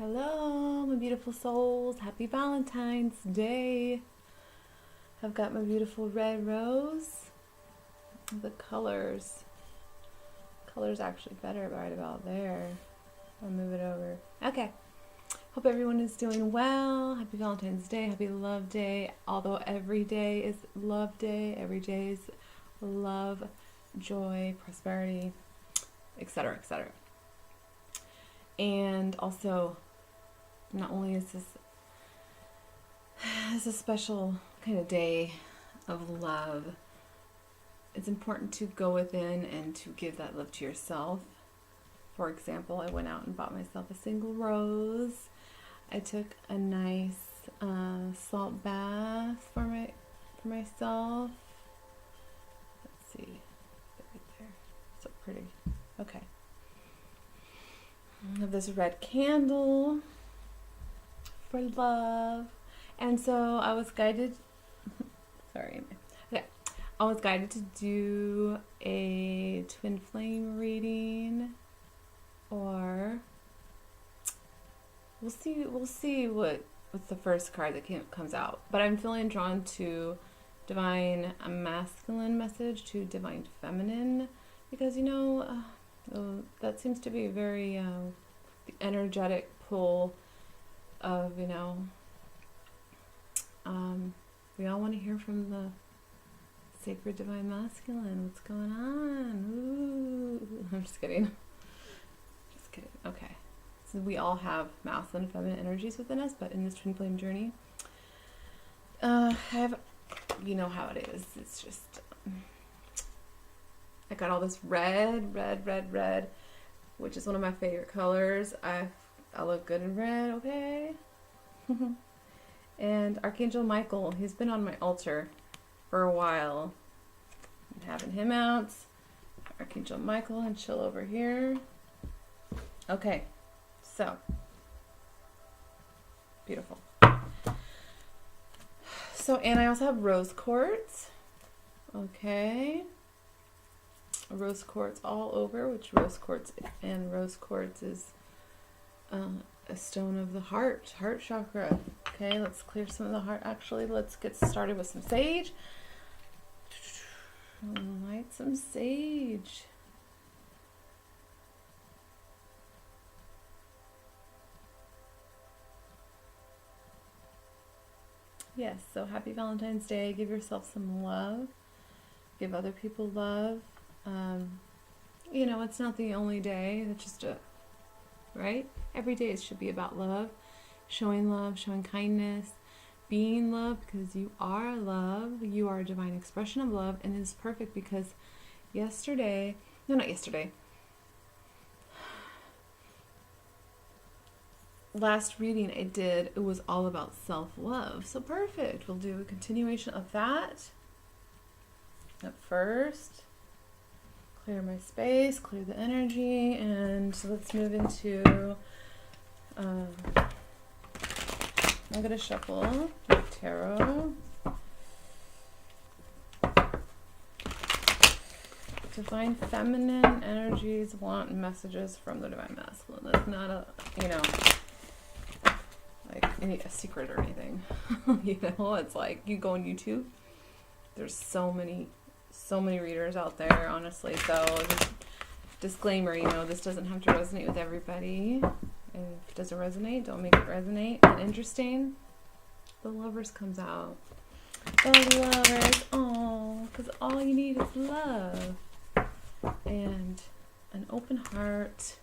Hello, my beautiful souls. Happy Valentine's Day. I've got my beautiful red rose. The colors actually better right about there. I'll move it over. Okay. Hope everyone is doing well. Happy Valentine's Day. Happy Love Day. Although every day is Love Day. Every day is love, joy, prosperity, etc., etc. And also, not only is this a special kind of day of love, it's important to go within and to give that love to yourself. For example, I went out and bought myself a single rose. I took a nice salt bath for myself. Let's see, right there, so pretty. Okay. I have this red candle for love. And so I was guided, I was guided to do a twin flame reading, or we'll see what's the first card that comes out. But I'm feeling drawn to divine masculine message to divine feminine, because that seems to be very the energetic pull of, we all want to hear from the sacred divine masculine. What's going on? Ooh. I'm just kidding. Okay. So we all have masculine and feminine energies within us, but in this twin flame journey, you know how it is. It's just, I got all this red, which is one of my favorite colors. I look good in red, okay? And Archangel Michael, he's been on my altar for a while. I'm having him out. Archangel Michael, and chill over here. Okay, so beautiful. So, and I also have rose quartz. Okay. Rose quartz all over, which rose quartz is a stone of the heart chakra. Okay, let's clear some of the heart. Actually, let's get started with some sage. Light some sage. Yes, so happy Valentine's Day. Give yourself some love. Give other people love. It's not the only day. It's just right? Every day should be about love, showing kindness, being love, because you are love. You are a divine expression of love, and it's perfect because last reading I did, it was all about self-love. So perfect. We'll do a continuation of that. At first, clear my space, clear the energy, and so let's move into, I'm going to shuffle the tarot. Divine feminine energies want messages from the divine masculine. That's not a secret or anything. It's like you go on YouTube. There's so many readers out there, honestly. So just disclaimer, this doesn't have to resonate with everybody. And if it doesn't resonate, don't make it resonate. And interesting, the lovers comes out. The lovers, because all you need is love and an open heart.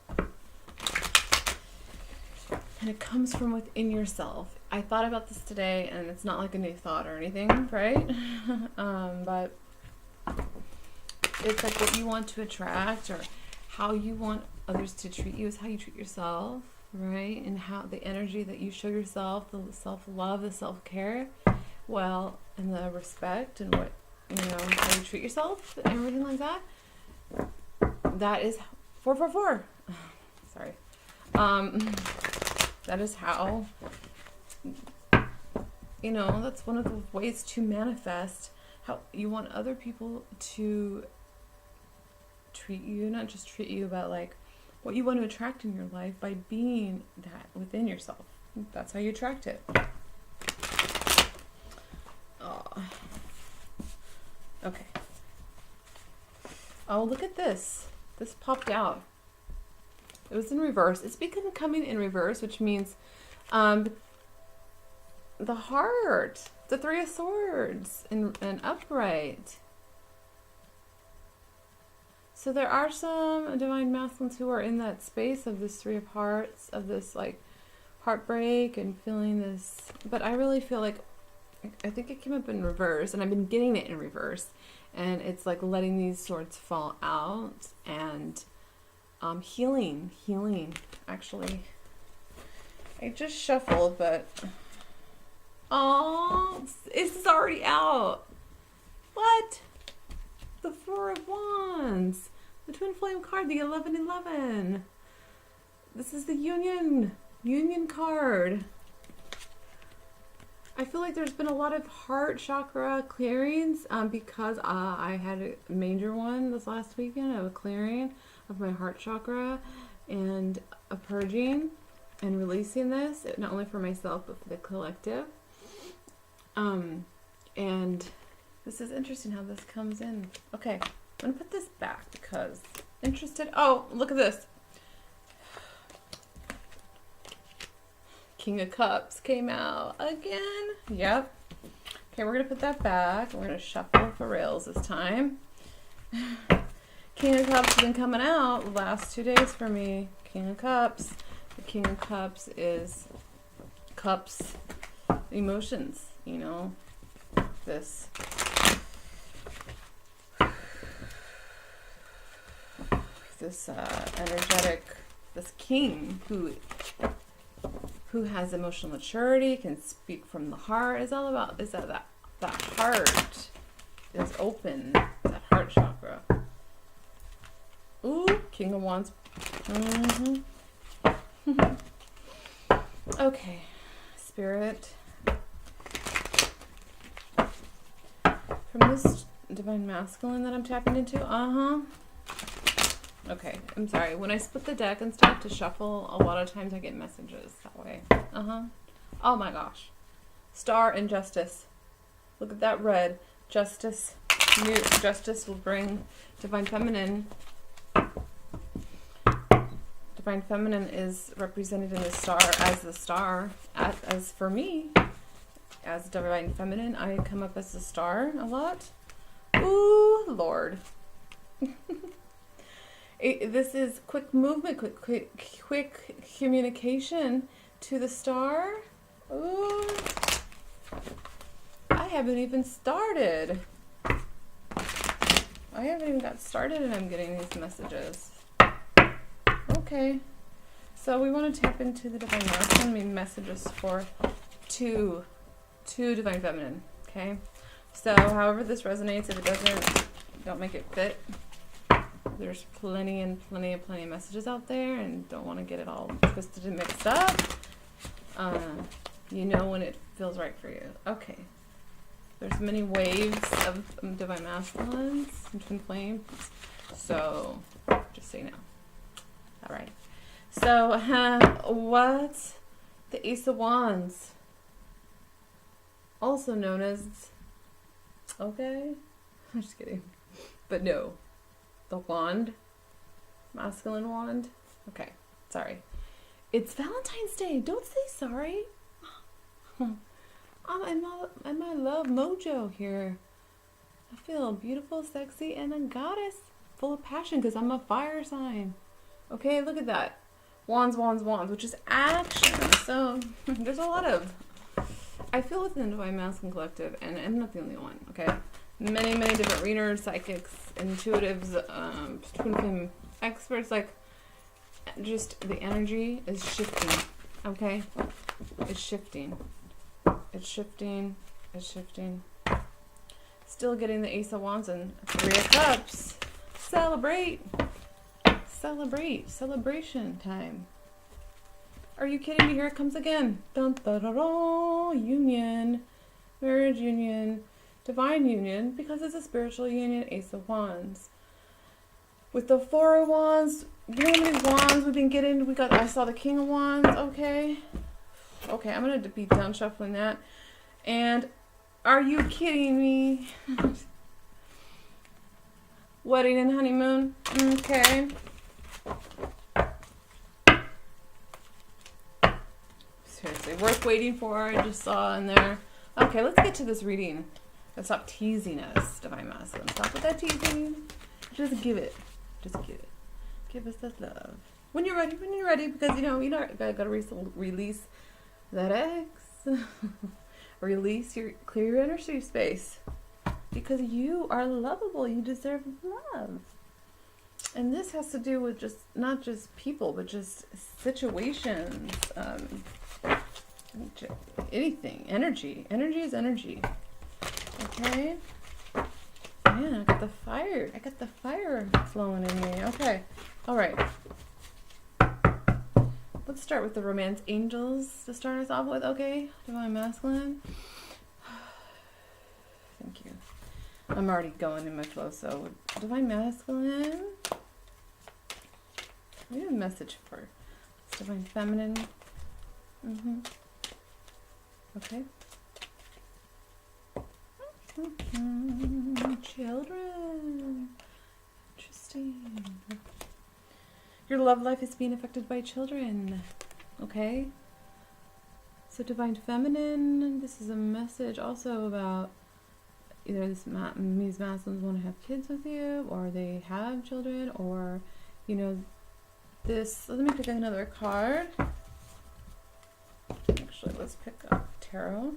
And it comes from within yourself. I thought about this today, and it's not like a new thought or anything, right? But it's like what you want to attract, or how you want others to treat you is how you treat yourself, right? And how the energy that you show yourself, the self-love, the self-care, well, and the respect, and what, how you treat yourself, and everything like that. That is 444. Sorry. That is how, that's one of the ways to manifest how you want other people to treat you, not just treat you, but like what you want to attract in your life by being that within yourself. That's how you attract it. Oh. Okay. Oh, look at this. This popped out. It was in reverse. It's coming in reverse, which means the heart, the Three of Swords, and upright. So there are some divine masculines who are in that space of this Three of Hearts, of this like heartbreak and feeling this. But I really feel like, I think it came up in reverse, and I've been getting it in reverse. And it's like letting these swords fall out and healing, actually. I just shuffled, but, oh, it's already out. What? The Four of Wands, the Twin Flame card, the 1111. This is the Union card. I feel like there's been a lot of heart chakra clearings because I had a major one this last weekend of a clearing of my heart chakra and a purging and releasing this, not only for myself but for the collective. And this is interesting how this comes in. Okay, I'm gonna put this back because interested. Oh, look at this. King of Cups came out again. Yep. Okay, we're gonna put that back. We're gonna shuffle for reals this time. King of Cups has been coming out the last 2 days for me. King of Cups. The King of Cups is cups, emotions, you know, this energetic, this king who has emotional maturity, can speak from the heart. It's all about, is that heart is open, that heart chakra. Ooh, King of Wands. Okay, Spirit. From this divine masculine that I'm tapping into, okay, I'm sorry. When I split the deck and start to shuffle, a lot of times I get messages that way. Oh my gosh. Star and Justice. Look at that red. Justice. Justice will bring Divine Feminine. Divine Feminine is represented in the star as the star. As for me, as Divine Feminine, I come up as the star a lot. Ooh, Lord. This is quick movement, quick communication to the star. Ooh. I haven't even started. I haven't even got started and I'm getting these messages. Okay. So we want to tap into the Divine Masculine. I mean, messages for two Divine Feminine. Okay. So however this resonates, if it doesn't, don't make it fit. There's plenty of messages out there, and don't want to get it all twisted and mixed up. You know when it feels right for you. Okay. There's many waves of Divine Masculines and Twin Flames. So, just so you know. All right. So, what's the Ace of Wands? Also known as, okay, I'm just kidding. But no. The wand, masculine wand. Okay, sorry. It's Valentine's Day. Don't say sorry. I'm in my love mojo here. I feel beautiful, sexy, and a goddess, full of passion because I'm a fire sign. Okay, look at that. Wands, wands, wands, which is action. So there's a lot of. I feel within the Divine Masculine Collective, and I'm not the only one. Okay. Many different readers, psychics, intuitives, twin flame experts, like, just the energy is shifting, okay? It's shifting. It's shifting. It's shifting. Still getting the Ace of Wands and Three of Cups. Celebrate. Celebrate. Celebration time. Are you kidding me? Here it comes again. Dun, da, da, da. Union. Marriage union. Divine union, because it's a spiritual union, Ace of Wands. With the Four of Wands, you know how many wands we've been getting. I saw the King of Wands. Okay. Okay, I'm going to be done shuffling that. And are you kidding me? Wedding and honeymoon. Okay. Seriously, worth waiting for. I just saw in there. Okay, let's get to this reading. Stop teasing us, Divine Masculine. Stop with that teasing. Just give it. Just give it. Give us that love. When you're ready, because you gotta release that X. Clear your energy space. Because you are lovable. You deserve love. And this has to do with not just people, but just situations. Anything. Energy. Energy is energy. Okay? Man, I got the fire. I got the fire flowing in me. Okay. Alright. Let's start with the romance angels to start us off with. Okay? Divine Masculine. Thank you. I'm already going in my flow, so Divine Masculine. We have a message for Divine Feminine. Okay. Children. Interesting. Your love life is being affected by children. Okay. So Divine Feminine, this is a message also about either these masculines want to have kids with you, or they have children, or, this. Let me pick another card. Actually, let's pick up tarot.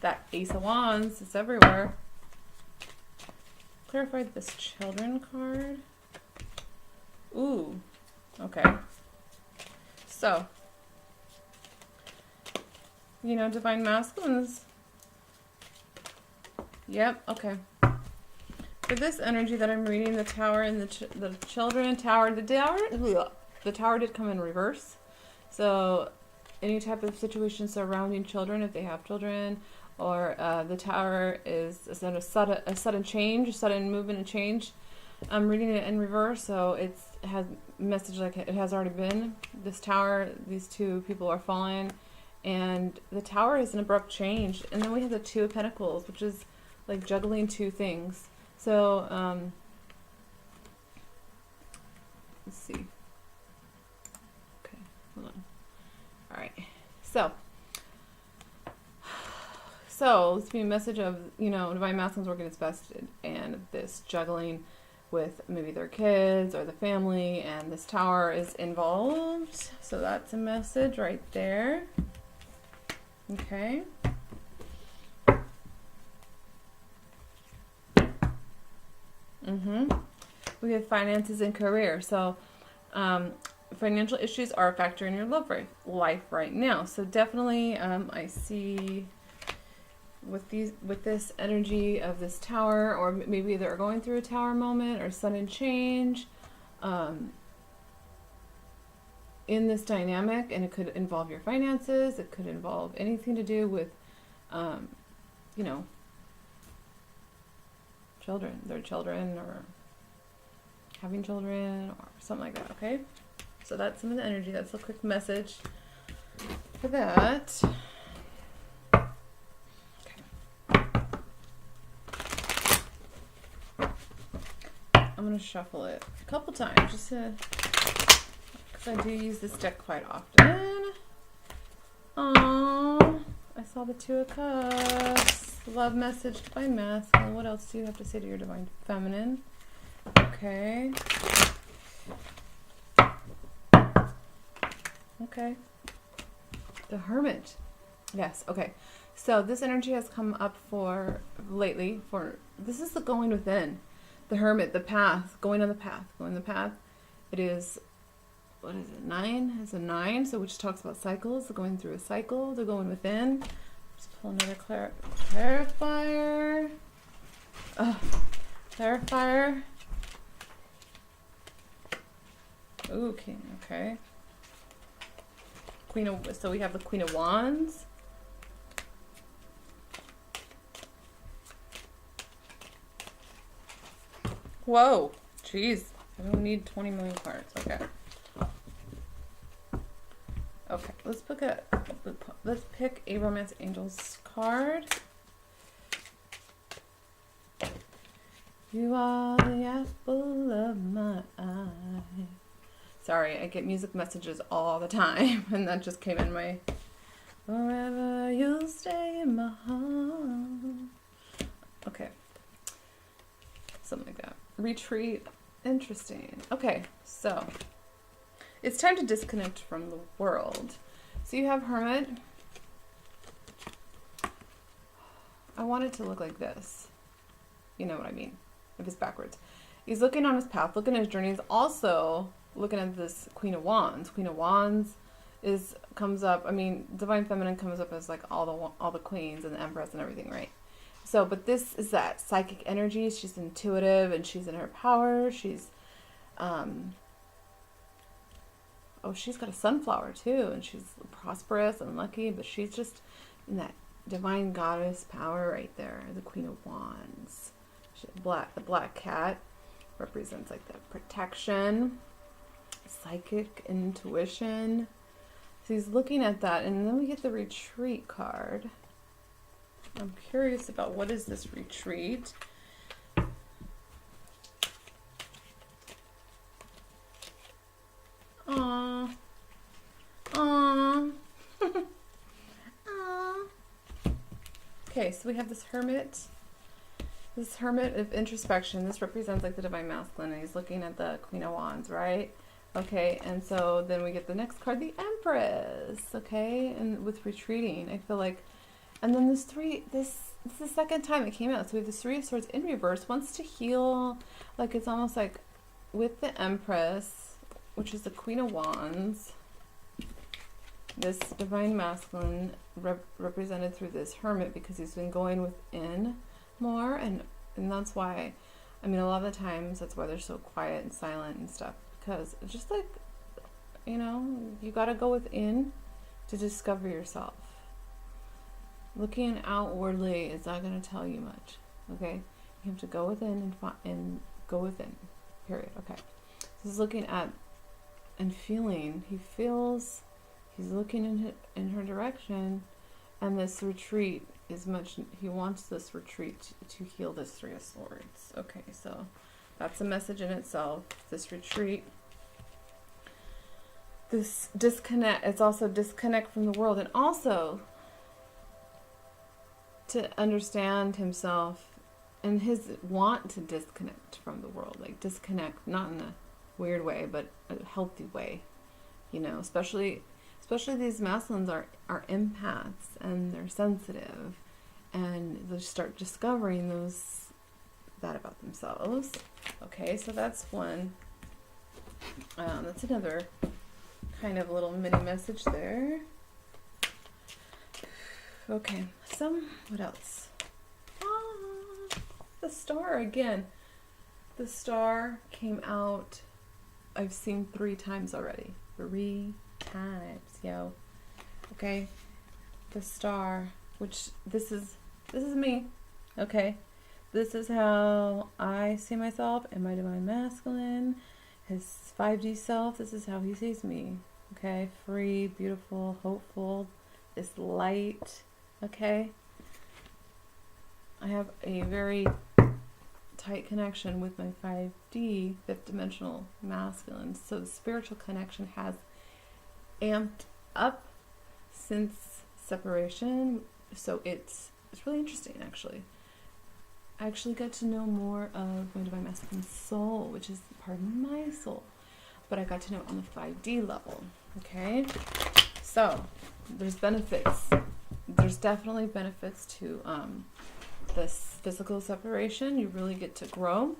That Ace of Wands is everywhere. Clarify this children card. Ooh. Okay. So, Divine Masculines. Yep, okay. For this energy that I'm reading, the Tower and the children, the Tower did come in reverse. So, any type of situation surrounding children, if they have children, or the Tower is a sudden change, sudden movement and change. I'm reading it in reverse, so it has a message like it has already been. This Tower, these two people are falling, and the Tower is an abrupt change. And then we have the Two of Pentacles, which is like juggling two things. So, let's see. Okay, hold on. All right. So let's be a message of, Divine Masculine's working its best, and this juggling with maybe their kids or the family, and this Tower is involved. So that's a message right there. Okay. We have finances and career. So, financial issues are a factor in your love life right now. So definitely, I see with this energy of this Tower, or maybe they're going through a Tower moment or sudden change, in this dynamic, and it could involve your finances. It could involve anything to do with, children, their children, or having children, or something like that. Okay, so that's some of the energy. That's a quick message for that. Okay. I'm gonna shuffle it a couple times just to, because I do use this deck quite often. Aww, I saw the Two of Cups. Love message, Divine Masculine. What else do you have to say to your Divine Feminine? Okay. Okay. The Hermit. Yes, okay. So this energy has come up lately. This is the going within. The Hermit, the path, going on the path. Going the path. It is, what is it, 9? It's a 9, so which talks about cycles. They're going through a cycle. They're going within. Just pull another clarifier. Clarifier. Ooh, okay. So we have the Queen of Wands. Whoa, jeez. I don't need 20 million cards. Okay. Okay, let's pick a Romance Angels card. You are the apple of my eye. Sorry, I get music messages all the time, and that just came in my... Forever you'll stay in my heart. Okay. Something like that. Retreat. Interesting. Okay, so it's time to disconnect from the world. So you have Hermit. I want it to look like this. You know what I mean. If it's backwards. He's looking on his path, looking at his journey. He's also looking at this Queen of Wands. Queen of Wands comes up. I mean, Divine Feminine comes up as like all the queens and the Empress and everything, right? So, but this is that psychic energy. She's intuitive and she's in her power. She's, she's got a sunflower too, and she's prosperous and lucky. But she's just in that divine goddess power right there, the Queen of Wands. The black cat represents like the protection, psychic intuition. So he's looking at that, and then we get the retreat card. I'm curious about what is this retreat. Aww. Aww. Aww. Okay, so we have this hermit. This hermit of introspection. This represents like the divine masculine, and he's looking at the Queen of Wands, right? Okay, and so then we get the next card, the Empress. Okay, and with retreating, I feel like, and then this is the second time it came out. So we have this Three of Swords in reverse, wants to heal. Like it's almost like with the Empress, which is the Queen of Wands. This divine masculine represented through this hermit, because he's been going within more, and that's why, I mean, a lot of the times that's why they're so quiet and silent and stuff, because it's just like, you know, you got to go within to discover yourself. Looking outwardly is not going to tell you much. Okay, you have to go within and go within, period. Okay, so he's looking at and feeling. He's looking in her direction, and this retreat is he wants this retreat to heal this Three of Swords. Okay, so that's a message in itself. This retreat, this disconnect, it's also disconnect from the world, and also to understand himself and his want to disconnect from the world. Like disconnect, not in a weird way, but a healthy way, you know, especially these masculines are empaths, and they're sensitive, and they start discovering that about themselves. Okay, so that's one. That's another kind of little mini message there. Okay, what else? The Star again. The Star came out, I've seen 3 times already. 3 times, yo. Okay, the Star, which this is me. Okay, this is how I see myself in my divine masculine, his 5D self. This is how he sees me. Okay, free, beautiful, hopeful, this light. Okay, I have a very tight connection with my 5D, 5th dimensional masculine. So the spiritual connection has amped up since separation. So it's really interesting, actually. I actually got to know more of my divine masculine soul, which is part of my soul, but I got to know it on the 5D level. Okay, so there's benefits. There's definitely benefits to this physical separation. You really get to grow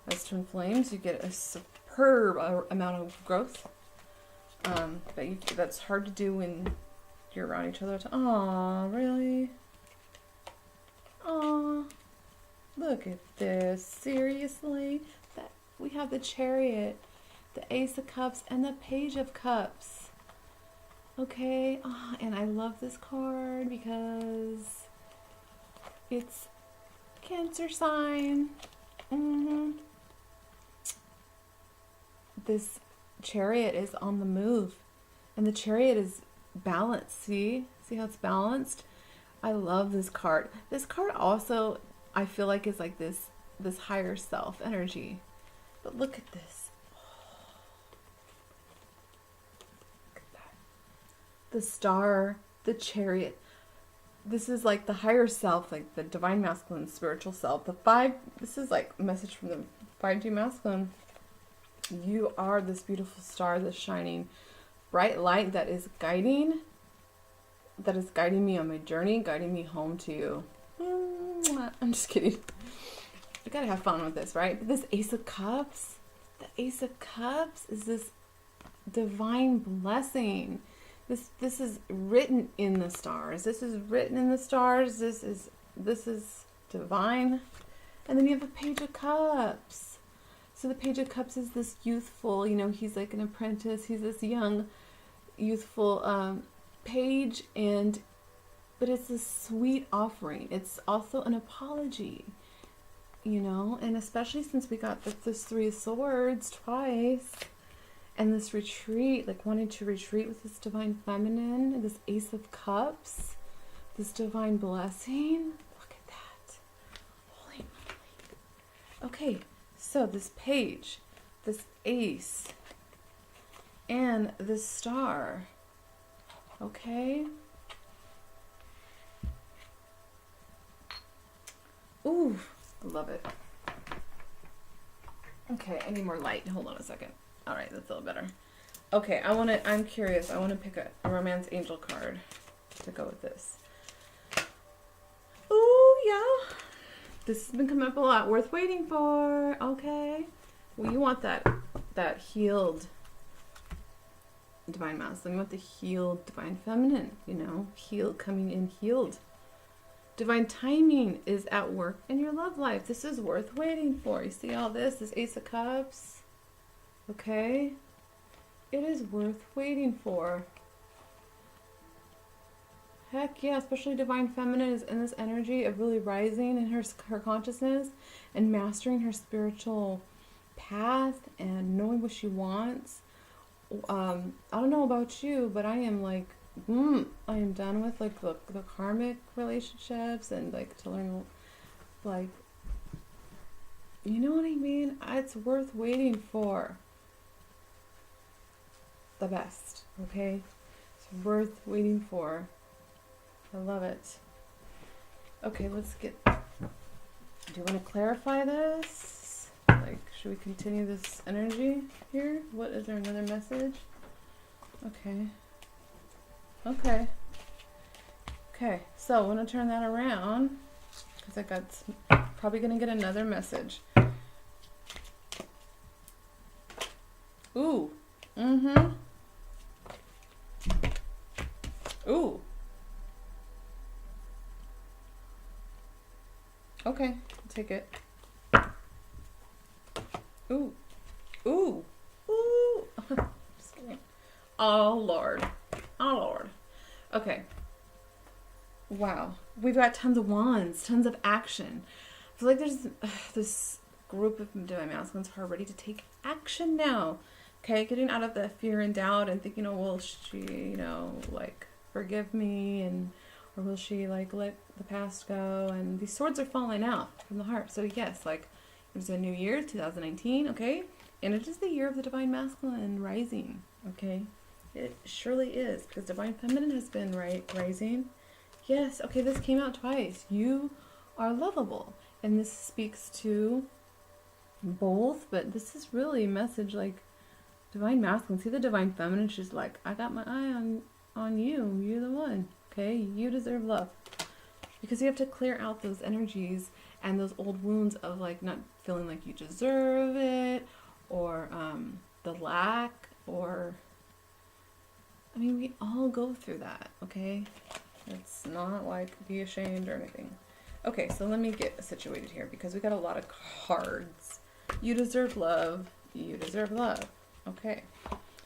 as twin flames. You get a superb amount of growth. But that's hard to do when you're around each other. Aw, really? Aw, look at this. Seriously? We have the Chariot, the Ace of Cups, and the Page of Cups. Okay, and I love this card because it's Cancer sign. this Chariot is on the move, and the Chariot is balanced. See how it's balanced? I love this card. This card also, I feel like, is like this higher self energy. But look at this. Look at that. The Star, the Chariot. This is like the higher self, like the divine masculine, spiritual self. The 5, this is like a message from the 5D masculine. You are this beautiful star, this shining bright light that is guiding me on my journey, guiding me home to you. I'm just kidding. I gotta have fun with this, right? But this Ace of Cups, the Ace of Cups is this divine blessing. This is written in the stars. This is written in the stars. This is divine. And then you have the Page of Cups. So the Page of Cups is this youthful, he's like an apprentice. He's this young, youthful page, but it's a sweet offering. It's also an apology, and especially since we got this 3 of Swords twice. And this retreat, like wanting to retreat with this divine feminine, this Ace of Cups, this divine blessing. Look at that. Holy moly. Okay, so this page, this ace, and this star. Okay. Ooh, I love it. Okay, I need more light. Hold on a second. All right, that's a little better. Okay, I'm curious. I want to pick a romance angel card to go with this. Oh, yeah. This has been coming up a lot. Worth waiting for. Okay. Well, you want that healed divine masculine. You want the healed divine feminine, healed, coming in healed. Divine timing is at work in your love life. This is worth waiting for. You see all this Ace of Cups? Okay, it is worth waiting for. Heck yeah, especially divine feminine is in this energy of really rising in her consciousness and mastering her spiritual path and knowing what she wants. I don't know about you, but I am like, I am done with like the karmic relationships and like to learn, like, you know what I mean? It's worth waiting for. The best, okay? It's worth waiting for. I love it. Okay, let's get, do you want to clarify this? Like, should we continue this energy here? What, is there another message? Okay. Okay. Okay, so I'm going to turn that around because I got, probably going to get another message. Ooh. Mm-hmm. Ooh. Okay, I'll take it. Ooh. Ooh. Ooh. Just kidding. Oh, Lord. Oh, Lord. Okay. Wow. We've got tons of wands, tons of action. I feel like there's this group of divine masculines who are ready to take action now. Okay, getting out of the fear and doubt and thinking, oh, will she, like, forgive me, and or will she like let the past go? And these swords are falling out from the heart. So yes, like there's a new year, 2019, okay, and it is the year of the divine masculine rising. Okay, it surely is, because divine feminine has been rising. Yes, okay, this came out twice. You are lovable, and this speaks to both, but this is really a message like divine masculine. See the divine feminine, she's like, I got my eye on you. You're the one. Okay, you deserve love. Because you have to clear out those energies and those old wounds of like not feeling like you deserve it, or the lack, or I mean, we all go through that, okay? It's not like be ashamed or anything. Okay, so let me get situated here because we got a lot of cards. You deserve love. You deserve love. Okay,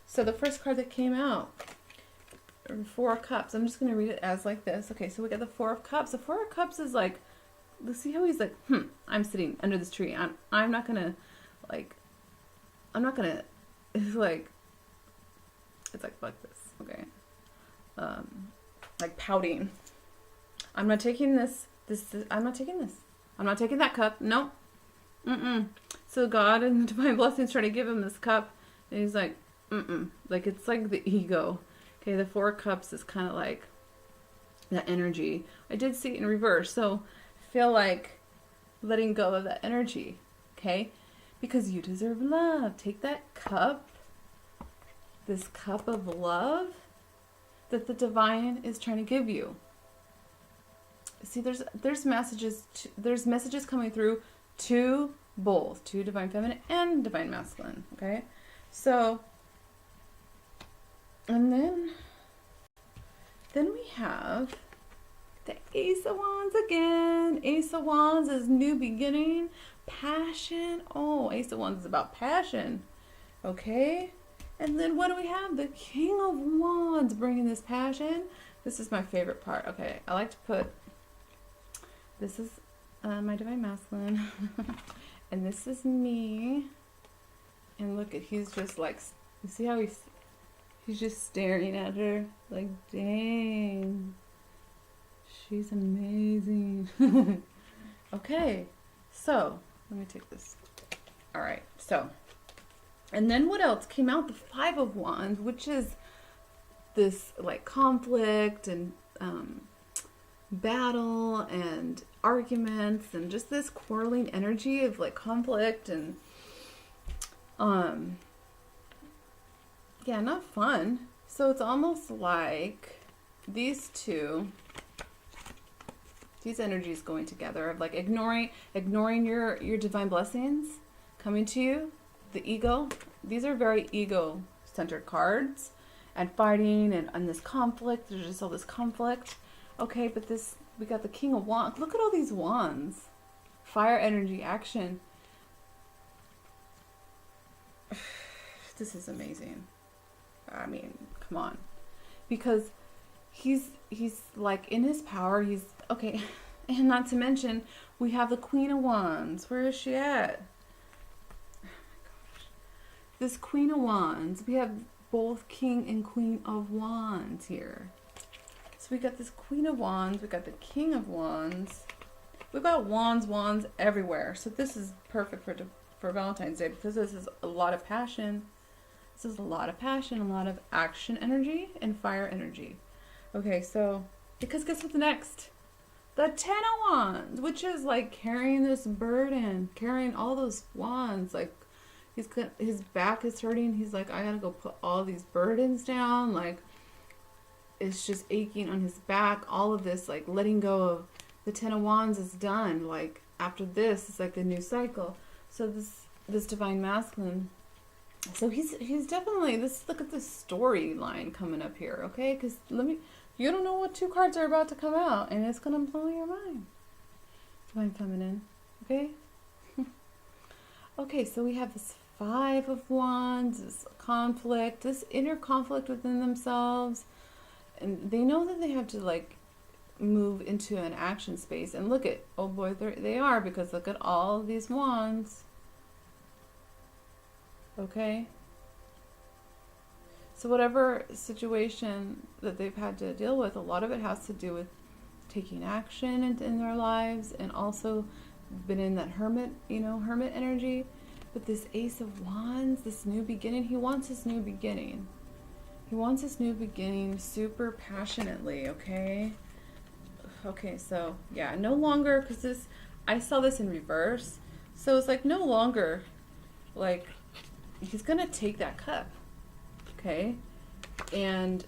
so the first card that came out, 4 of Cups. I'm just going to read it as like this. Okay, so we got the 4 of Cups. The 4 of Cups is like, let's see how he's like, I'm sitting under this tree. I'm not going to, like, I'm not going to is like, it's like this, okay? Like pouting. I'm not taking this. I'm not taking this. I'm not taking that cup. Nope. So God and the divine blessings try to give him this cup, and he's like, like it's like the ego. Okay, the 4 cups is kind of like that energy. I did see it in reverse, so I feel like letting go of that energy. Okay, because you deserve love. Take that cup, this cup of love that the divine is trying to give you. See, there's messages coming through to both, to divine feminine and divine masculine. Okay, so and then we have the Ace of Wands again. Ace of Wands is new beginning, passion. Oh, Ace of Wands is about passion. Okay, and then what do we have? The King of Wands bringing this passion. This is my favorite part. Okay, I like to put, this is my divine masculine, and this is me. And look at, he's just like, you see how he's just staring at her like, dang, she's amazing. Okay, so let me take this. All right, so, and then what else came out? The 5 of Wands, which is this like conflict and battle and arguments and just this quarreling energy of like conflict and yeah, not fun. So it's almost like these energies going together of like ignoring your divine blessings coming to you, the ego. These are very ego centered cards, and fighting and this conflict. There's just all this conflict. Okay, but this, we got the King of Wands. Look at all these wands. Fire energy, action. This is amazing. I mean, come on. Because he's like in his power. He's, okay, and not to mention, we have the Queen of Wands. Where is she at? Oh my gosh. This Queen of Wands. We have both King and Queen of Wands here. So we got this Queen of Wands. We got the King of Wands. We've got wands everywhere. So this is perfect for Valentine's Day, because this is a lot of passion. This is a lot of passion, a lot of action energy and fire energy. Okay, so, because guess what's next? The 10 of Wands, which is like carrying this burden, carrying all those wands. Like, his back is hurting. He's like, I gotta go put all these burdens down. Like, it's just aching on his back. All of this, like, letting go of the 10 of Wands is done. Like, after this, it's like the new cycle. So this divine masculine. So he's definitely this. Look at this storyline coming up here, okay? Because you don't know what 2 cards are about to come out, and it's gonna blow your mind. Divine feminine, okay? Okay, so we have this 5 of Wands, this conflict, this inner conflict within themselves, and they know that they have to like move into an action space. And look at, oh boy, they are, because look at all of these wands. Okay, so whatever situation that they've had to deal with, a lot of it has to do with taking action in their lives, and also been in that hermit energy. But this Ace of Wands, this new beginning, he wants his new beginning. He wants his new beginning super passionately, okay? Okay, so yeah, no longer, because I saw this in reverse. So it's like no longer, like, he's gonna take that cup, okay, and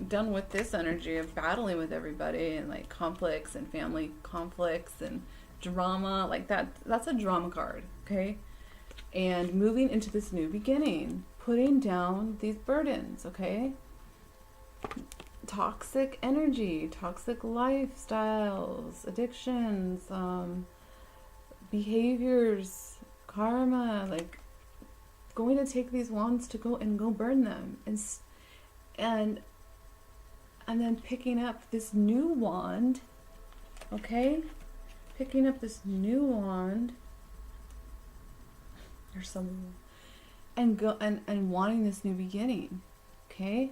done with this energy of battling with everybody and like conflicts and family conflicts and drama, like that's a drama card, okay, and moving into this new beginning, putting down these burdens, okay, toxic energy, toxic lifestyles, addictions, behaviors, karma, like going to take these wands to go burn them, and then picking up this new wand, okay, picking up this new wand. There's some, and go and wanting this new beginning. Okay?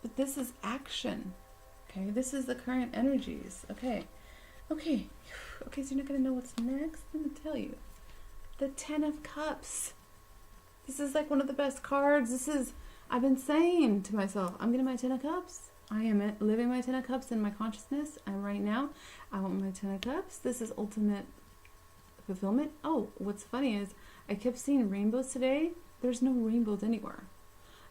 But this is action. Okay? This is the current energies. Okay. Okay. Okay, so you're not going to know what's next? Let me tell you. The Ten of Cups. This is like one of the best cards. This is, I've been saying to myself, I'm getting my Ten of Cups. I am living my Ten of Cups in my consciousness. And right now, I want my Ten of Cups. This is ultimate fulfillment. Oh, what's funny is I kept seeing rainbows today. There's no rainbows anywhere.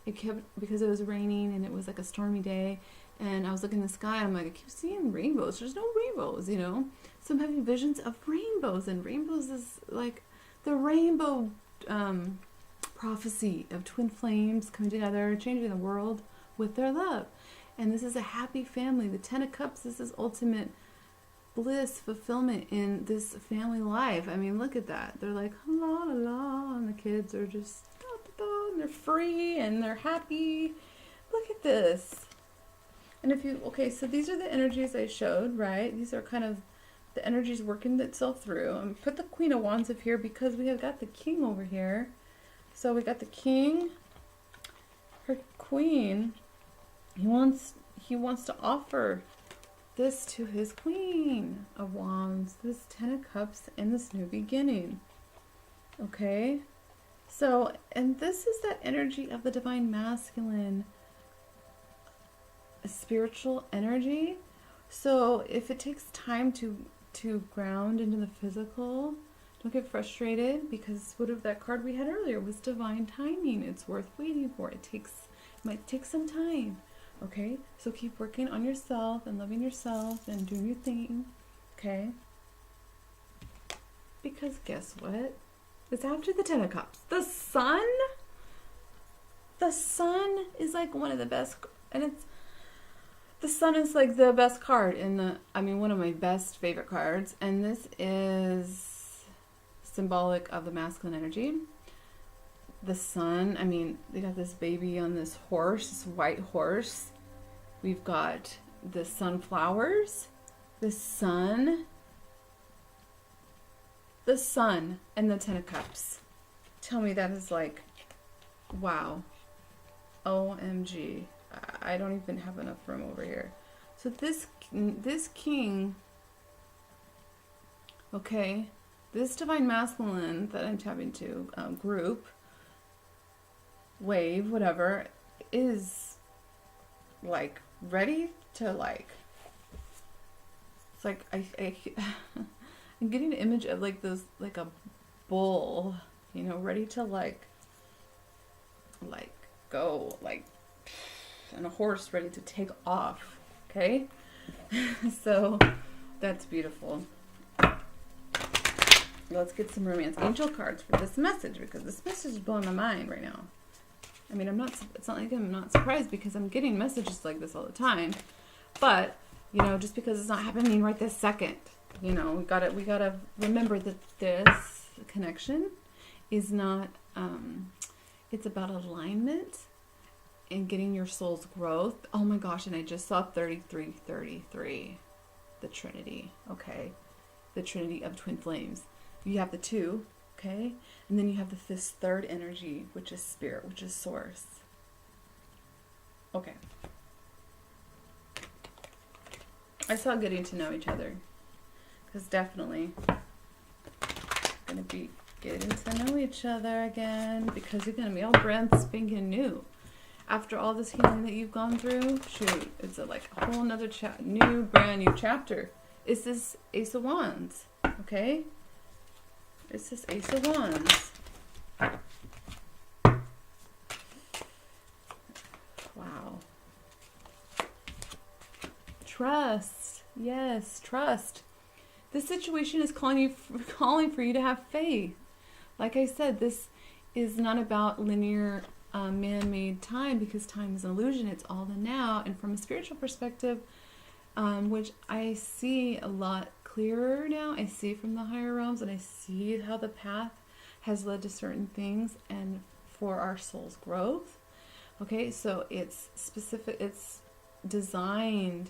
Because it was raining and it was like a stormy day, and I was looking in the sky, I'm like, I keep seeing rainbows. There's no rainbows, you know? So I'm having visions of rainbows, and rainbows is like the rainbow prophecy of twin flames coming together, changing the world with their love. And this is a happy family. The Ten of Cups, this is ultimate bliss, fulfillment in this family life. I mean, look at that. They're like, la la la, and the kids are just and they're free and they're happy. Look at this. And if you, okay, so these are the energies I showed, right? These are kind of the energies working itself through. And put the Queen of Wands up here because we have got the King over here. So we got the King, her Queen. He wants to offer this to his Queen of Wands, this Ten of Cups, and this new beginning. Okay? So, and this is that energy of the divine masculine, a spiritual energy. So if it takes time to ground into the physical, don't get frustrated, because what if that card we had earlier was divine timing? It's worth waiting for. It might take some time. Okay? So keep working on yourself and loving yourself and doing your thing. Okay? Because guess what? It's after the Ten of Cups. The Sun? The Sun is like one of the best, and the Sun is like the best card one of my best favorite cards, and this is symbolic of the masculine energy. The Sun, I mean, they got this baby on this horse, this white horse. We've got the sunflowers, the sun, and the Ten of Cups. Tell me that is like, wow. OMG. I don't even have enough room over here. So this king, okay, this divine masculine that I'm tapping to, group, wave, whatever, is like ready to like, it's like, I'm getting an image of like this, like a bull, you know, ready to like go, like, and a horse ready to take off. Okay. So that's beautiful. Let's get some romance angel cards for this message, because this message is blowing my mind right now. I mean, it's not like I'm not surprised, because I'm getting messages like this all the time, but you know, just because it's not happening right this second, you know, we gotta remember that this connection is not, it's about alignment and getting your soul's growth. Oh my gosh, and I just saw 3333, the Trinity, okay? The Trinity of twin flames. You have the two, okay? And then you have this third energy, which is spirit, which is source. Okay. I saw getting to know each other, because definitely going to be getting to know each other again, because you're going to be all brand spanking new. After all this healing that you've gone through, shoot, it's like a whole nother brand new chapter. It's this Ace of Wands, okay? It's this Ace of Wands. Wow. Trust. Yes, trust. This situation is calling for you to have faith. Like I said, this is not about linear man-made time, because time is an illusion. It's all the now. And from a spiritual perspective, which I see a lot clearer now, I see from the higher realms, and I see how the path has led to certain things and for our soul's growth. Okay, so it's specific, it's designed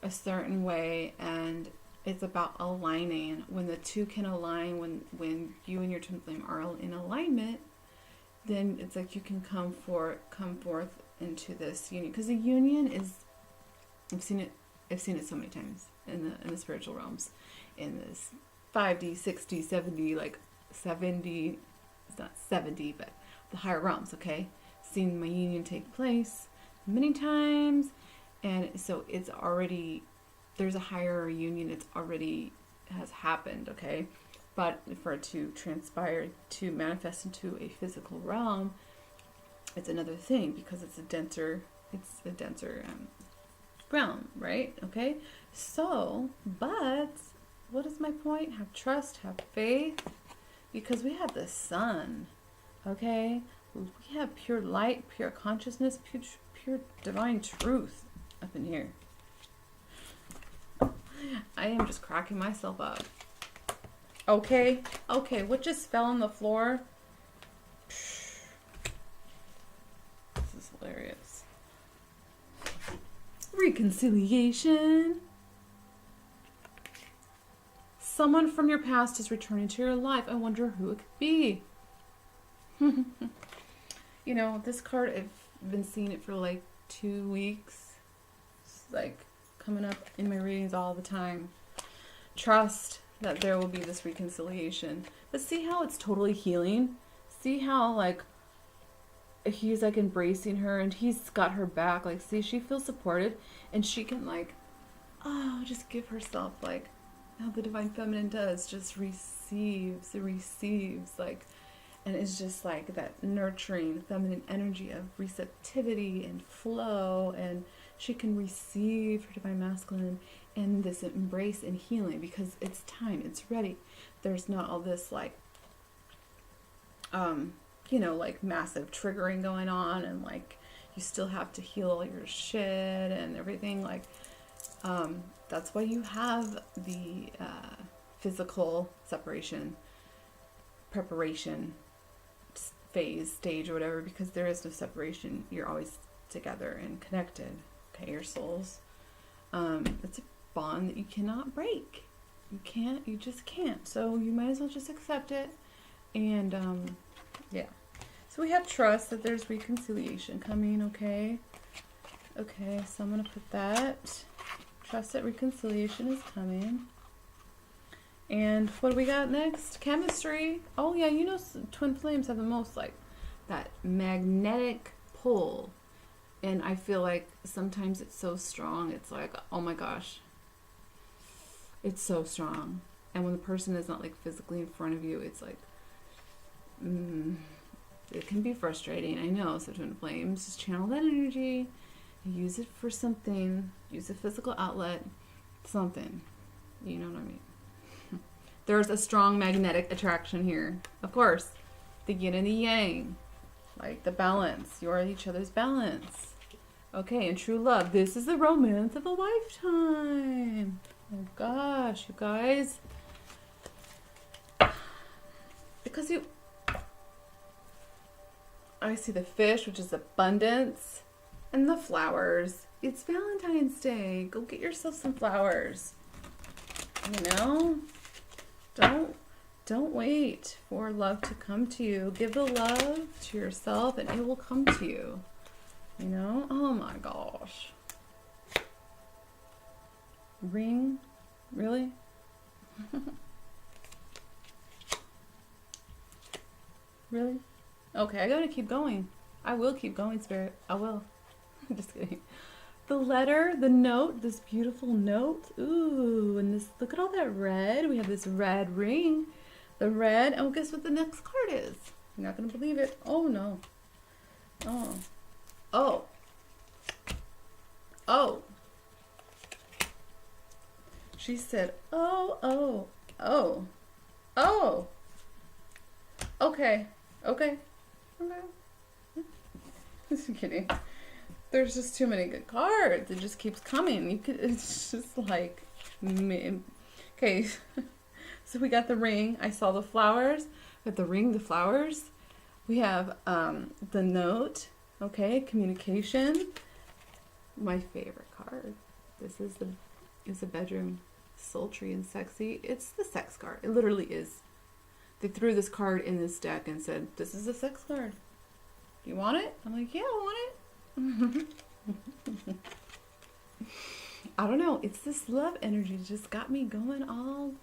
a certain way, and it's about aligning. When the two can align, when you and your twin flame are in alignment, then it's like you can come forth into this union, because the union is, I've seen it so many times in the spiritual realms, in this 5D, 60, 70, like 70, it's not 70, but the higher realms, okay? Seen my union take place many times, and so it's already, there's a higher union, it's already has happened, okay? But for it to transpire, to manifest into a physical realm, it's another thing, because it's a denser realm, right? Okay, so, but what is my point? Have trust, have faith, because we have the sun, okay? We have pure light, pure consciousness, pure divine truth up in here. I am just cracking myself up. Okay, what just fell on the floor? This is hilarious. Reconciliation. Someone from your past is returning to your life. I wonder who it could be. You know, this card, I've been seeing it for like 2 weeks. It's like coming up in my readings all the time. Trust that there will be this reconciliation. But see how it's totally healing? See how, like, he's like embracing her and he's got her back. Like, see, she feels supported and she can, like, oh, just give herself, like, how the divine feminine does, just receives, like, and it's just like that nurturing feminine energy of receptivity and flow, and she can receive her divine masculine and this embrace and healing, because it's time, it's ready. There's not all this, like, you know, like massive triggering going on, and like you still have to heal all your shit and everything. Like, that's why you have the physical separation, preparation phase, stage, or whatever, because there is no separation. You're always together and connected. Okay, your souls. It's a bond that you cannot break. You just can't. So you might as well just accept it. And yeah. So we have trust that there's reconciliation coming, okay? Okay, so I'm going to put that. Trust that reconciliation is coming. And what do we got next? Chemistry. Oh yeah, you know, twin flames have the most, like, that magnetic pull. And I feel like sometimes it's so strong. It's like, oh my gosh. It's so strong. And when the person is not, like, physically in front of you, it's like, it can be frustrating. I know. So twin flames, just channel that energy. Use it for something. Use a physical outlet. Something. You know what I mean? There's a strong magnetic attraction here. Of course. The yin and the yang. Like the balance. You are each other's balance. Okay, and true love. This is the romance of a lifetime. Oh gosh, you guys. Because I see the fish, which is abundance, and the flowers. It's Valentine's Day. Go get yourself some flowers. You know? Don't wait for love to come to you. Give the love to yourself and it will come to you. You know? Oh my gosh. Ring? Really? Really? Okay, I gotta keep going. I will keep going, Spirit. I will. I'm just kidding. The letter, the note, this beautiful note. Ooh, and this, look at all that red. We have this red ring. The red. Oh, guess what the next card is? You're not going to believe it. Oh, no. Oh. Oh. Oh. She said, oh, oh, oh, oh. Okay. Okay. Okay. Just kidding. There's just too many good cards. It just keeps coming. You could. It's just like, man. Okay. So we got the ring. I saw the flowers. We got the ring, the flowers. We have the note. Okay, communication. My favorite card. This is the bedroom, sultry and sexy. It's the sex card. It literally is. They threw this card in this deck and said, "This is a sex card." Do you want it? I'm like, yeah, I want it. I don't know. It's this love energy that just got me going all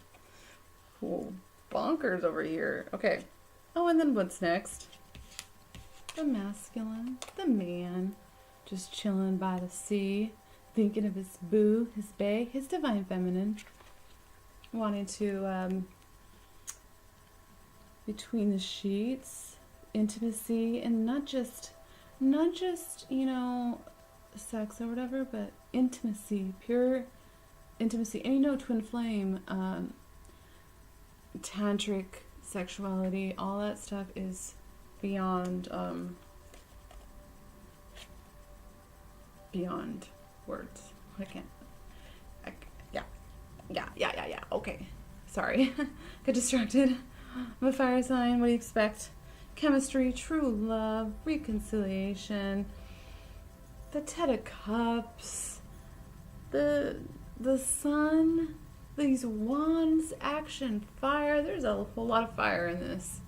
bonkers over here. Okay. Oh, and then what's next? The masculine, the man, just chilling by the sea, thinking of his boo, his bae, his divine feminine, wanting to, between the sheets, intimacy, and not just, you know, sex or whatever, but intimacy, pure intimacy. And you know, twin flame, tantric sexuality, all that stuff is beyond beyond words. Yeah. Okay, sorry. Got distracted. I'm a fire sign. What do you expect? Chemistry, true love, reconciliation, the Ten of Cups, the sun, these wands, action, fire. There's a whole lot of fire in this.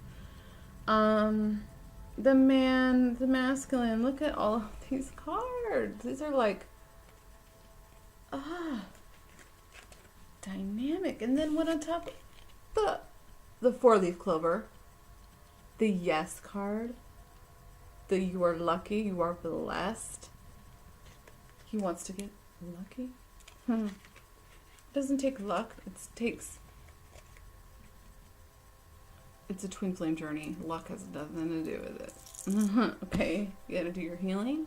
The man, the masculine. Look at all of these cards. These are like, dynamic. And then what on top? The four-leaf clover. The yes card. The you are lucky, you are blessed. He wants to get lucky. It doesn't take luck. It's a twin flame journey. Luck has nothing to do with it. Okay, you gotta do your healing.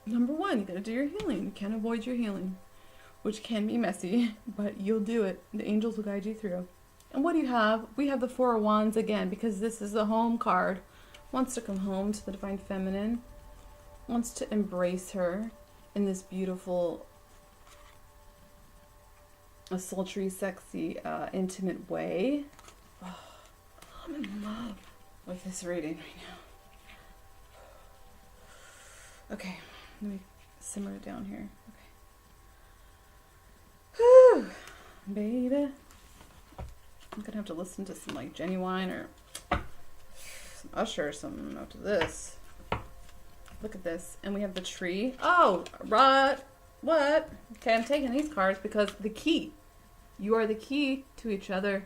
Number one, you gotta do your healing. You can't avoid your healing, which can be messy, but you'll do it. The angels will guide you through. And what do you have? We have the Four of Wands again, because this is the home card. Wants to come home to the divine feminine. Wants to embrace her in this beautiful, a sultry, sexy, intimate way. Oh, I'm in love with this reading right now. Okay, let me simmer it down here. Okay. Whew, baby. I'm gonna have to listen to some like Genuine or some Usher or something after this. Look at this. And we have the tree. Oh, right. What? Okay, I'm taking these cards because the key. You are the key to each other's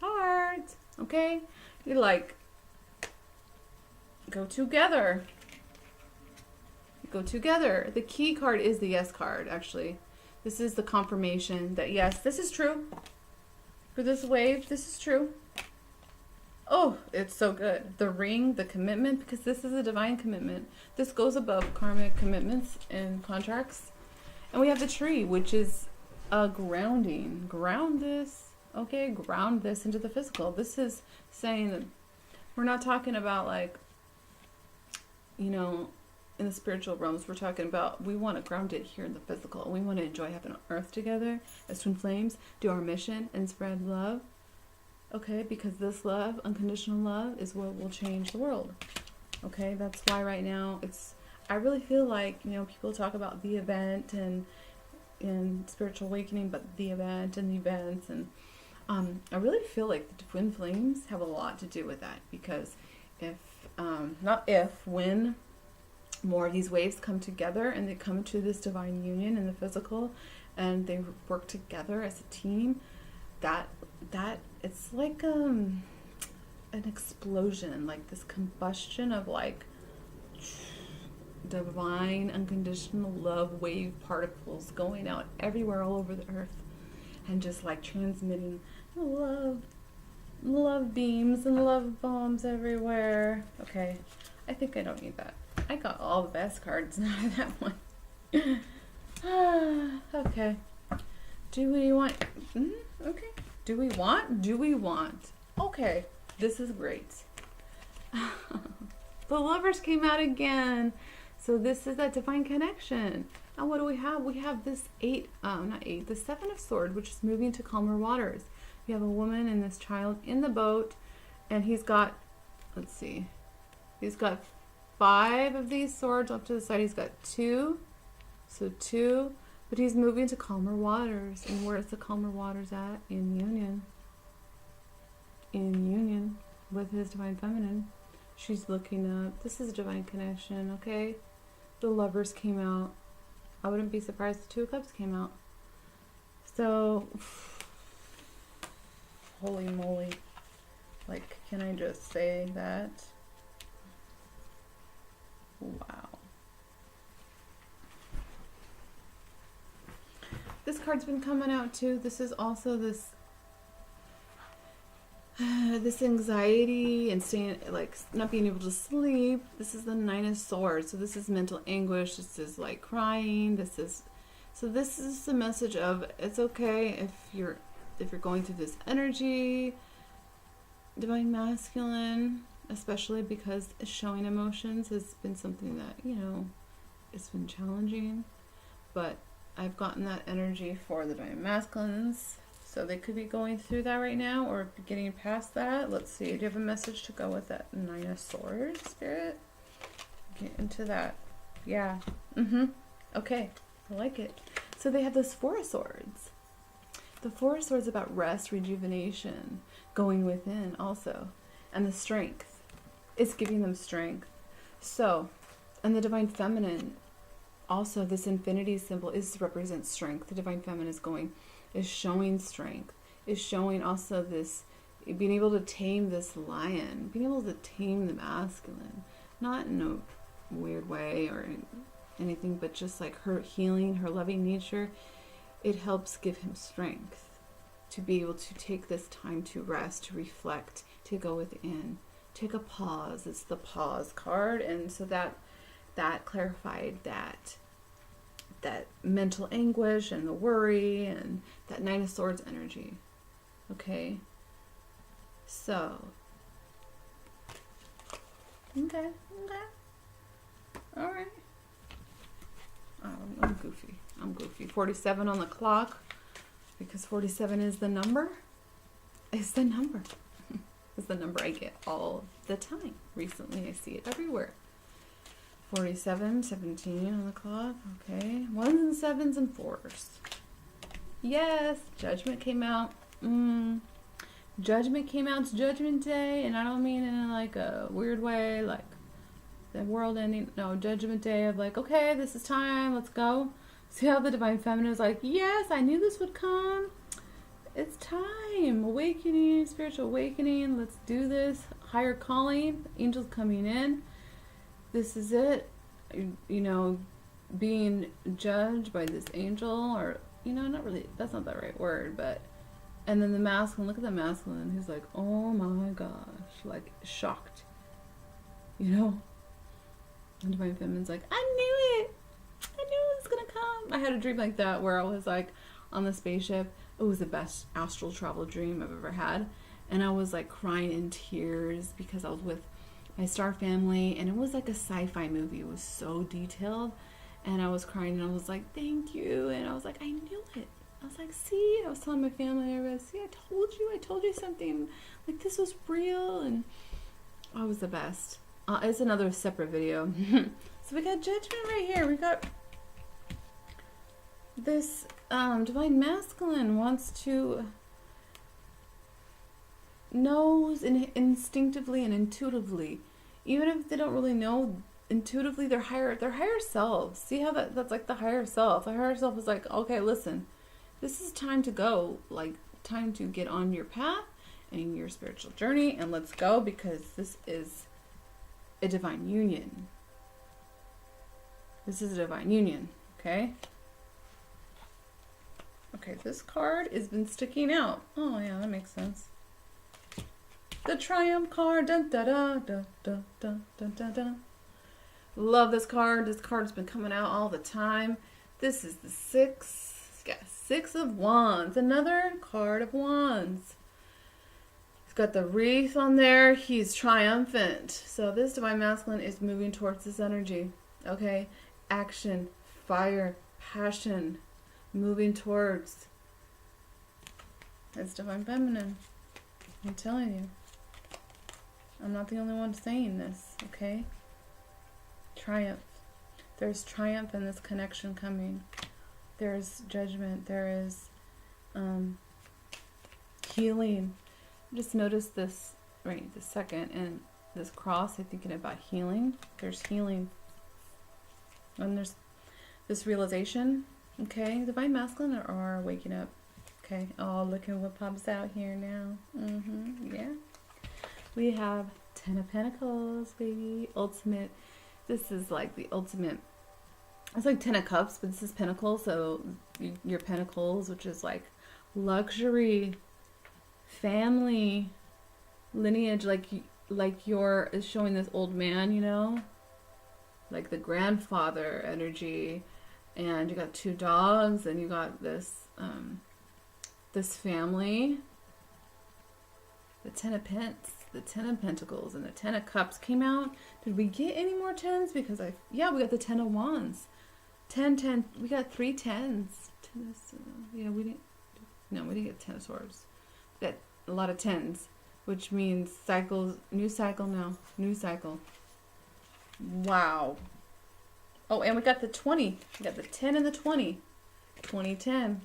hearts. Okay? You like go together. Go together. The key card is the yes card, actually. This is the confirmation that yes, this is true. For this wave, this is true. Oh, it's so good. The ring, the commitment, because this is a divine commitment. This goes above karmic commitments and contracts. And we have the tree, which is a grounding. Ground this, okay? Ground this into the physical. This is saying that we're not talking about like, you know, in the spiritual realms, we're talking about we want to ground it here in the physical. We want to enjoy heaven on earth together as twin flames, do our mission, and spread love. Okay, because this love, unconditional love, is what will change the world. Okay, that's why right now I really feel like, you know, people talk about the event and spiritual awakening, but the event and the events, and I really feel like the twin flames have a lot to do with that, because when more of these waves come together and they come to this divine union in the physical and they work together as a team, that it's like an explosion, like this combustion of like divine unconditional love wave particles going out everywhere all over the earth and just like transmitting love beams and love bombs everywhere. Okay, I think I don't need that. I got all the best cards out of that one. Okay. Do we want? Okay. Do we want? Okay. This is great. The lovers came out again. So this is that divine connection. And what do we have? We have this the Seven of Swords, which is moving to calmer waters. We have a woman and this child in the boat, and he's got, let's see, he's got 5 of these swords off to the side. He's got 2, so 2, but he's moving to calmer waters. And where's the calmer waters at? In union with his divine feminine. She's looking up. This is divine connection, okay? The Lovers came out. I wouldn't be surprised if the Two of Cups came out. So, holy moly. Like, can I just say that? Wow. This card's been coming out too. This is also this this anxiety and staying, like, not being able to sleep. This is the Nine of Swords. So this is mental anguish. This is like crying. This is the message of it's okay if you're going through this energy. Divine Masculine, especially because showing emotions has been something that, you know, it's been challenging, but I've gotten that energy for the Divine Masculines, so they could be going through that right now or getting past that. Let's see, do you have a message to go with that Nine of Swords, Spirit? Get into that. Yeah. Okay, I like it. So they have this Four of Swords. The Four of Swords about rest, rejuvenation, going within also, and the strength. It's giving them strength. So, and the Divine Feminine, also this infinity symbol represents strength. The Divine Feminine is showing strength, is showing also this, being able to tame this lion, being able to tame the masculine, not in a weird way or anything, but just like her healing, her loving nature. It helps give him strength to be able to take this time to rest, to reflect, to go within, take a pause. It's the pause card, and so that clarified that mental anguish and the worry and that Nine of Swords energy. Okay, so okay, all right. I'm goofy. 47 on the clock, because 47 is the number. It's the number. It's the number I get all the time. Recently, I see it everywhere. 47, 17 on the clock. Okay. 1s and 7s and 4s. Yes, Judgment came out. Judgment came out. It's Judgment Day, and I don't mean in like a weird way, like the world ending. No, Judgment Day of like, okay, this is time. Let's go. See how the Divine Feminine is like, yes, I knew this would come. It's time. Awakening, spiritual awakening. Let's do this. Higher calling. Angels coming in. This is it. You know, being judged by this angel, or, you know, not really, that's not the right word, but, and then the masculine, look at the masculine, who's like, oh my gosh, like shocked. You know? And Divine Feminine's like, I knew it. I knew it was gonna come. I had a dream like that where I was like on the spaceship. It was the best astral travel dream I've ever had, and I was like crying in tears because I was with my star family, and it was like a sci-fi movie. It was so detailed, and I was crying, and I was like, thank you, and I was like, I knew it. I was like, see, I was telling my family, I was, see, I told you something, like this was real, and I was the best. It's another separate video. So we got Judgment right here. We got this Divine Masculine wants to, knows instinctively and intuitively, even if they don't really know intuitively, their higher selves. See how that's like the higher self. The higher self is like, okay, listen, this is time to go, like time to get on your path and your spiritual journey, and let's go, because this is a divine union. This is a divine union, okay? Okay, this card has been sticking out. Oh yeah, that makes sense. The Triumph card. Dun, da, da, da, da, da, da, da, da. Love this card. This card's been coming out all the time. This is the Six of Wands. Another card of Wands. He's got the wreath on there. He's triumphant. So this Divine Masculine is moving towards this energy. Okay? Action, fire, passion. Moving towards. It's Divine Feminine. I'm telling you. I'm not the only one saying this, okay? Triumph. There's triumph in this connection coming. There's judgment. There is healing. Just notice this right this second, and this cross, I'm thinking about healing. There's healing. And there's this realization. Okay, divine masculine or waking up. Okay. Oh, look at what pops out here now. Yeah. We have 10 of Pentacles, baby. Ultimate. This is like the ultimate. It's like 10 of Cups, but this is Pentacles. So your Pentacles, which is like luxury, family, lineage, like your is showing this old man, you know, like the grandfather energy, and you got 2 dogs, and you got this this family. The 10 of the 10 of Pentacles, and the 10 of Cups came out. Did we get any more 10s? Because yeah, we got the 10 of Wands. 10. We got 3 10s. Yeah, we didn't get 10 of Swords. We got a lot of 10s, which means cycles, new cycle now. New cycle. Wow. Oh, and we got the 20. We got the 10 and the 20. 2010.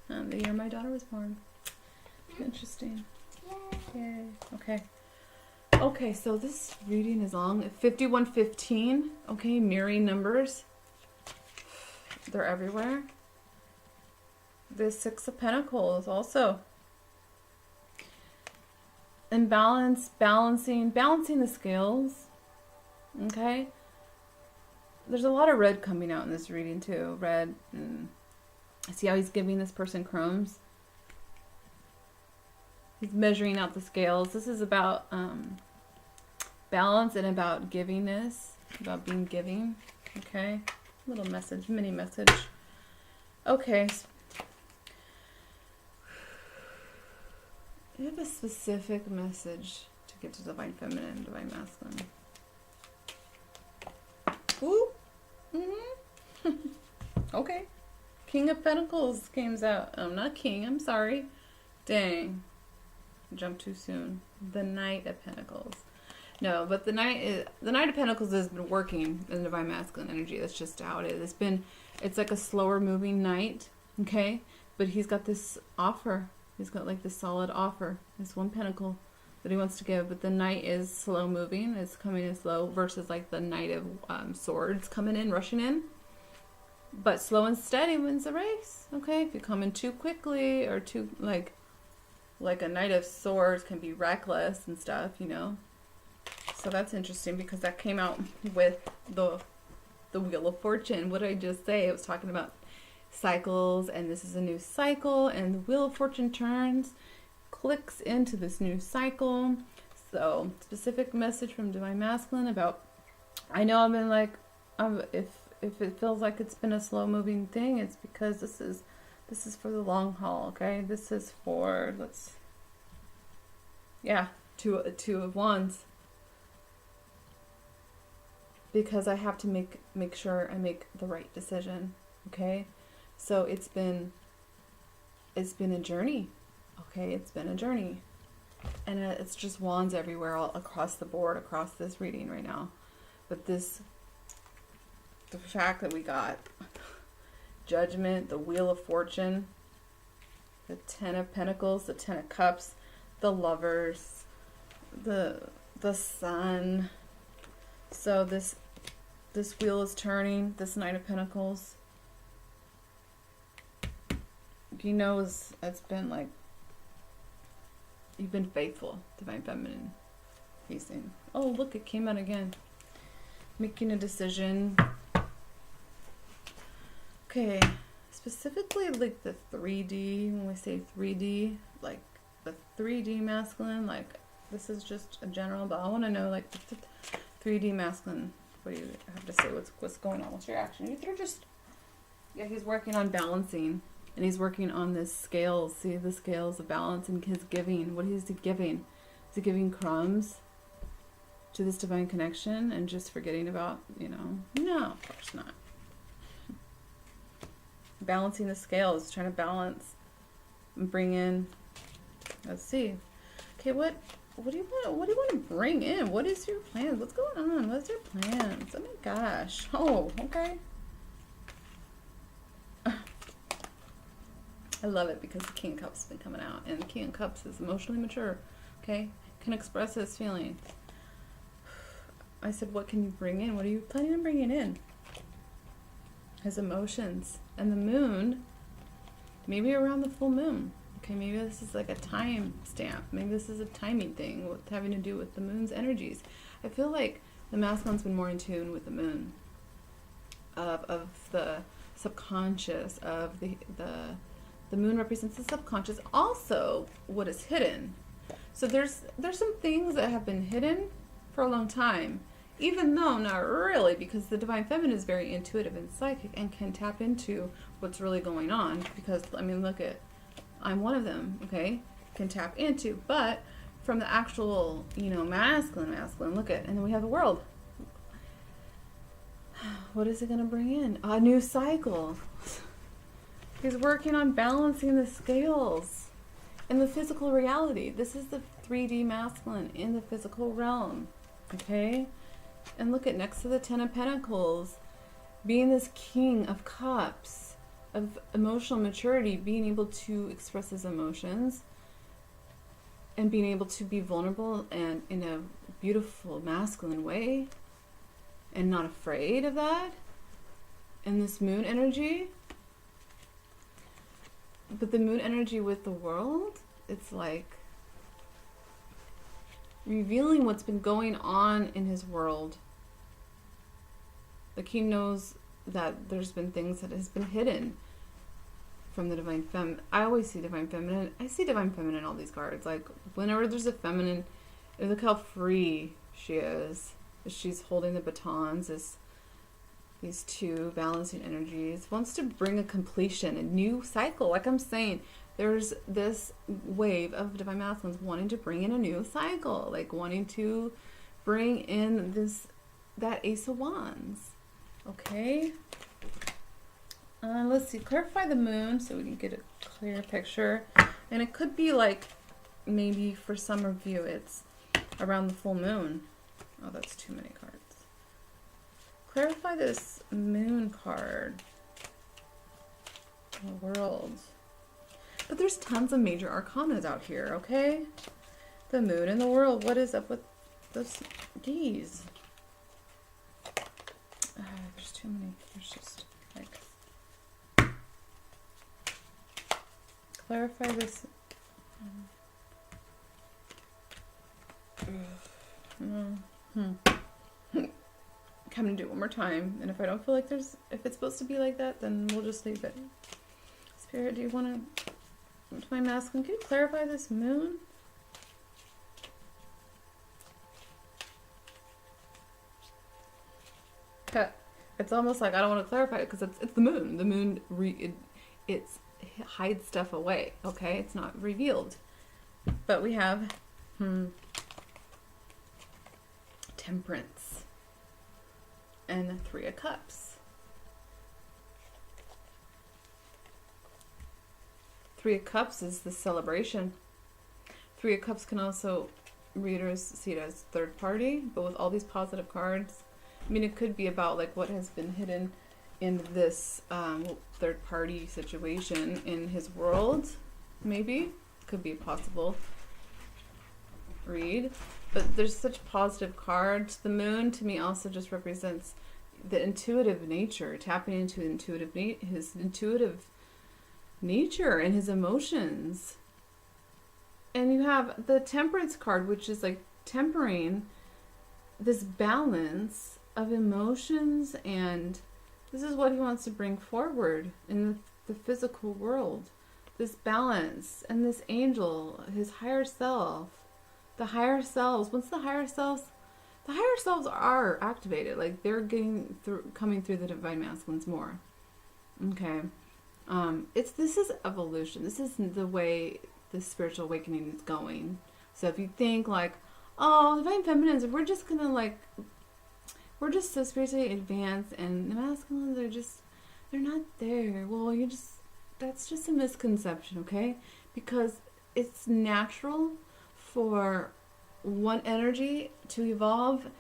The year my daughter was born. Interesting. Yay. Okay. Okay, so this reading is long. 5115. Okay, mirroring numbers. They're everywhere. The 6 of Pentacles also. Imbalance, balancing the scales. Okay. There's a lot of red coming out in this reading too. Red. And see how he's giving this person crumbs? He's measuring out the scales. This is about balance and about givingness, about being giving. Okay, little message, mini message. Okay. You have a specific message to give to Divine Feminine, Divine Masculine. Ooh. Okay. King of Pentacles came out. Oh, not King. I'm sorry. Dang. Jump too soon. The Knight of Pentacles. No, but the Knight of Pentacles has been working in the Divine Masculine energy. That's just how it is. It's like a slower moving knight, okay? But he's got this offer. He's got like this solid offer. This 1 pentacle that he wants to give. But the Knight is slow moving. It's coming in slow versus like the Knight of Swords coming in, rushing in. But slow and steady wins the race, okay? If you come in too quickly or too like a Knight of Swords can be reckless and stuff, you know. So that's interesting because that came out with the Wheel of Fortune. What did I just say? I was talking about cycles, and this is a new cycle, and the Wheel of Fortune turns, clicks into this new cycle. So specific message from Divine Masculine about, I know I've been like, if it feels like it's been a slow moving thing, it's because this is for the long haul, okay? This is for, two of Wands. Because I have to make sure I make the right decision, okay? So it's been a journey, okay? It's been a journey. And it's just Wands everywhere, all across the board, across this reading right now. But the fact that we got Judgment, the Wheel of Fortune, the 10 of Pentacles, the 10 of Cups, the Lovers, the Sun. So this wheel is turning, this Knight of Pentacles. You know, it's been like, you've been faithful, Divine Feminine. Facing. Oh, look, it came out again. Making a decision. Okay, specifically like the 3D, when we say 3D, like the 3D masculine, like this is just a general, but I want to know like the 3D masculine. What do you have to say? What's going on? What's your action? You're just, yeah, he's working on balancing, and he's working on this scales. See the scales of balance and his giving. What is he giving? Is he giving crumbs to this divine connection and just forgetting about, you know? No, of course not. Balancing the scales, trying to balance and bring in. Let's see. Okay, what do you want to bring in? What is your plans? What's going on? What's your plans? Oh my gosh. Oh, okay. I love it because the King of Cups has been coming out, and the King of Cups is emotionally mature. Okay, can express his feeling. I said, what can you bring in? What are you planning on bringing in? His emotions. And the moon, maybe around the full moon. Okay, maybe this is like a time stamp. Maybe this is a timing thing with having to do with the moon's energies. I feel like the masculine's been more in tune with the moon, of the subconscious, of the moon represents the subconscious, also what is hidden. So there's some things that have been hidden for a long time, even though not really, because the divine feminine is very intuitive and psychic and can tap into what's really going on. Because I mean, look at, I'm one of them, okay? Can tap into, but from the actual, masculine, look at, and then we have the world. What is it going to bring in? A new cycle. He's working on balancing the scales in the physical reality. This is the 3D masculine in the physical realm, okay? And look at, next to the Ten of Pentacles, being this King of Cups, of emotional maturity, being able to express his emotions and being able to be vulnerable and in a beautiful masculine way and not afraid of that. And this moon energy, but the moon energy with the world, it's like revealing what's been going on in his world. Like he knows that there's been things that has been hidden from the divine feminine. I always see divine feminine. I see divine feminine in all these cards. Like whenever there's a feminine, look how free she is. She's holding the batons. These two balancing energies. Wants to bring a completion, a new cycle. Like I'm saying, there's this wave of divine masculines wanting to bring in a new cycle. Like wanting to bring in that Ace of Wands. Okay. Let's see. Clarify the moon so we can get a clear picture. And it could be like, maybe for some of you, it's around the full moon. Oh, that's too many cards. Clarify this moon card. The world. But there's tons of major arcanas out here, okay? The moon and the world. What is up with these? There's too many. There's just like... Clarify this... I'm gonna do it one more time, and if I don't feel like if it's supposed to be like that, then we'll just leave it. Spirit, do you want to my masculine? Can you clarify this moon? It's almost like I don't want to clarify it because it's the moon. The moon it hides stuff away. Okay, it's not revealed. But we have Temperance and the Three of Cups. Three of Cups is the celebration. Three of Cups can also, readers see it as third party, but with all these positive cards, I mean, it could be about like what has been hidden in this third party situation in his world, maybe. Could be a possible read. But there's such positive cards. The moon to me also just represents the intuitive nature, tapping into his intuitive nature and his emotions. And you have the Temperance card, which is like tempering this balance of emotions, and this is what he wants to bring forward in the physical world. This balance and this angel, his higher self. The higher selves, once the higher selves are activated, like they're coming through the divine masculines more. Okay. This is evolution. This is the way the spiritual awakening is going. So if you think like, oh, divine feminines, we're just so spiritually advanced and the masculines they're not there. Well, that's just a misconception, okay? Because it's natural for one energy to evolve,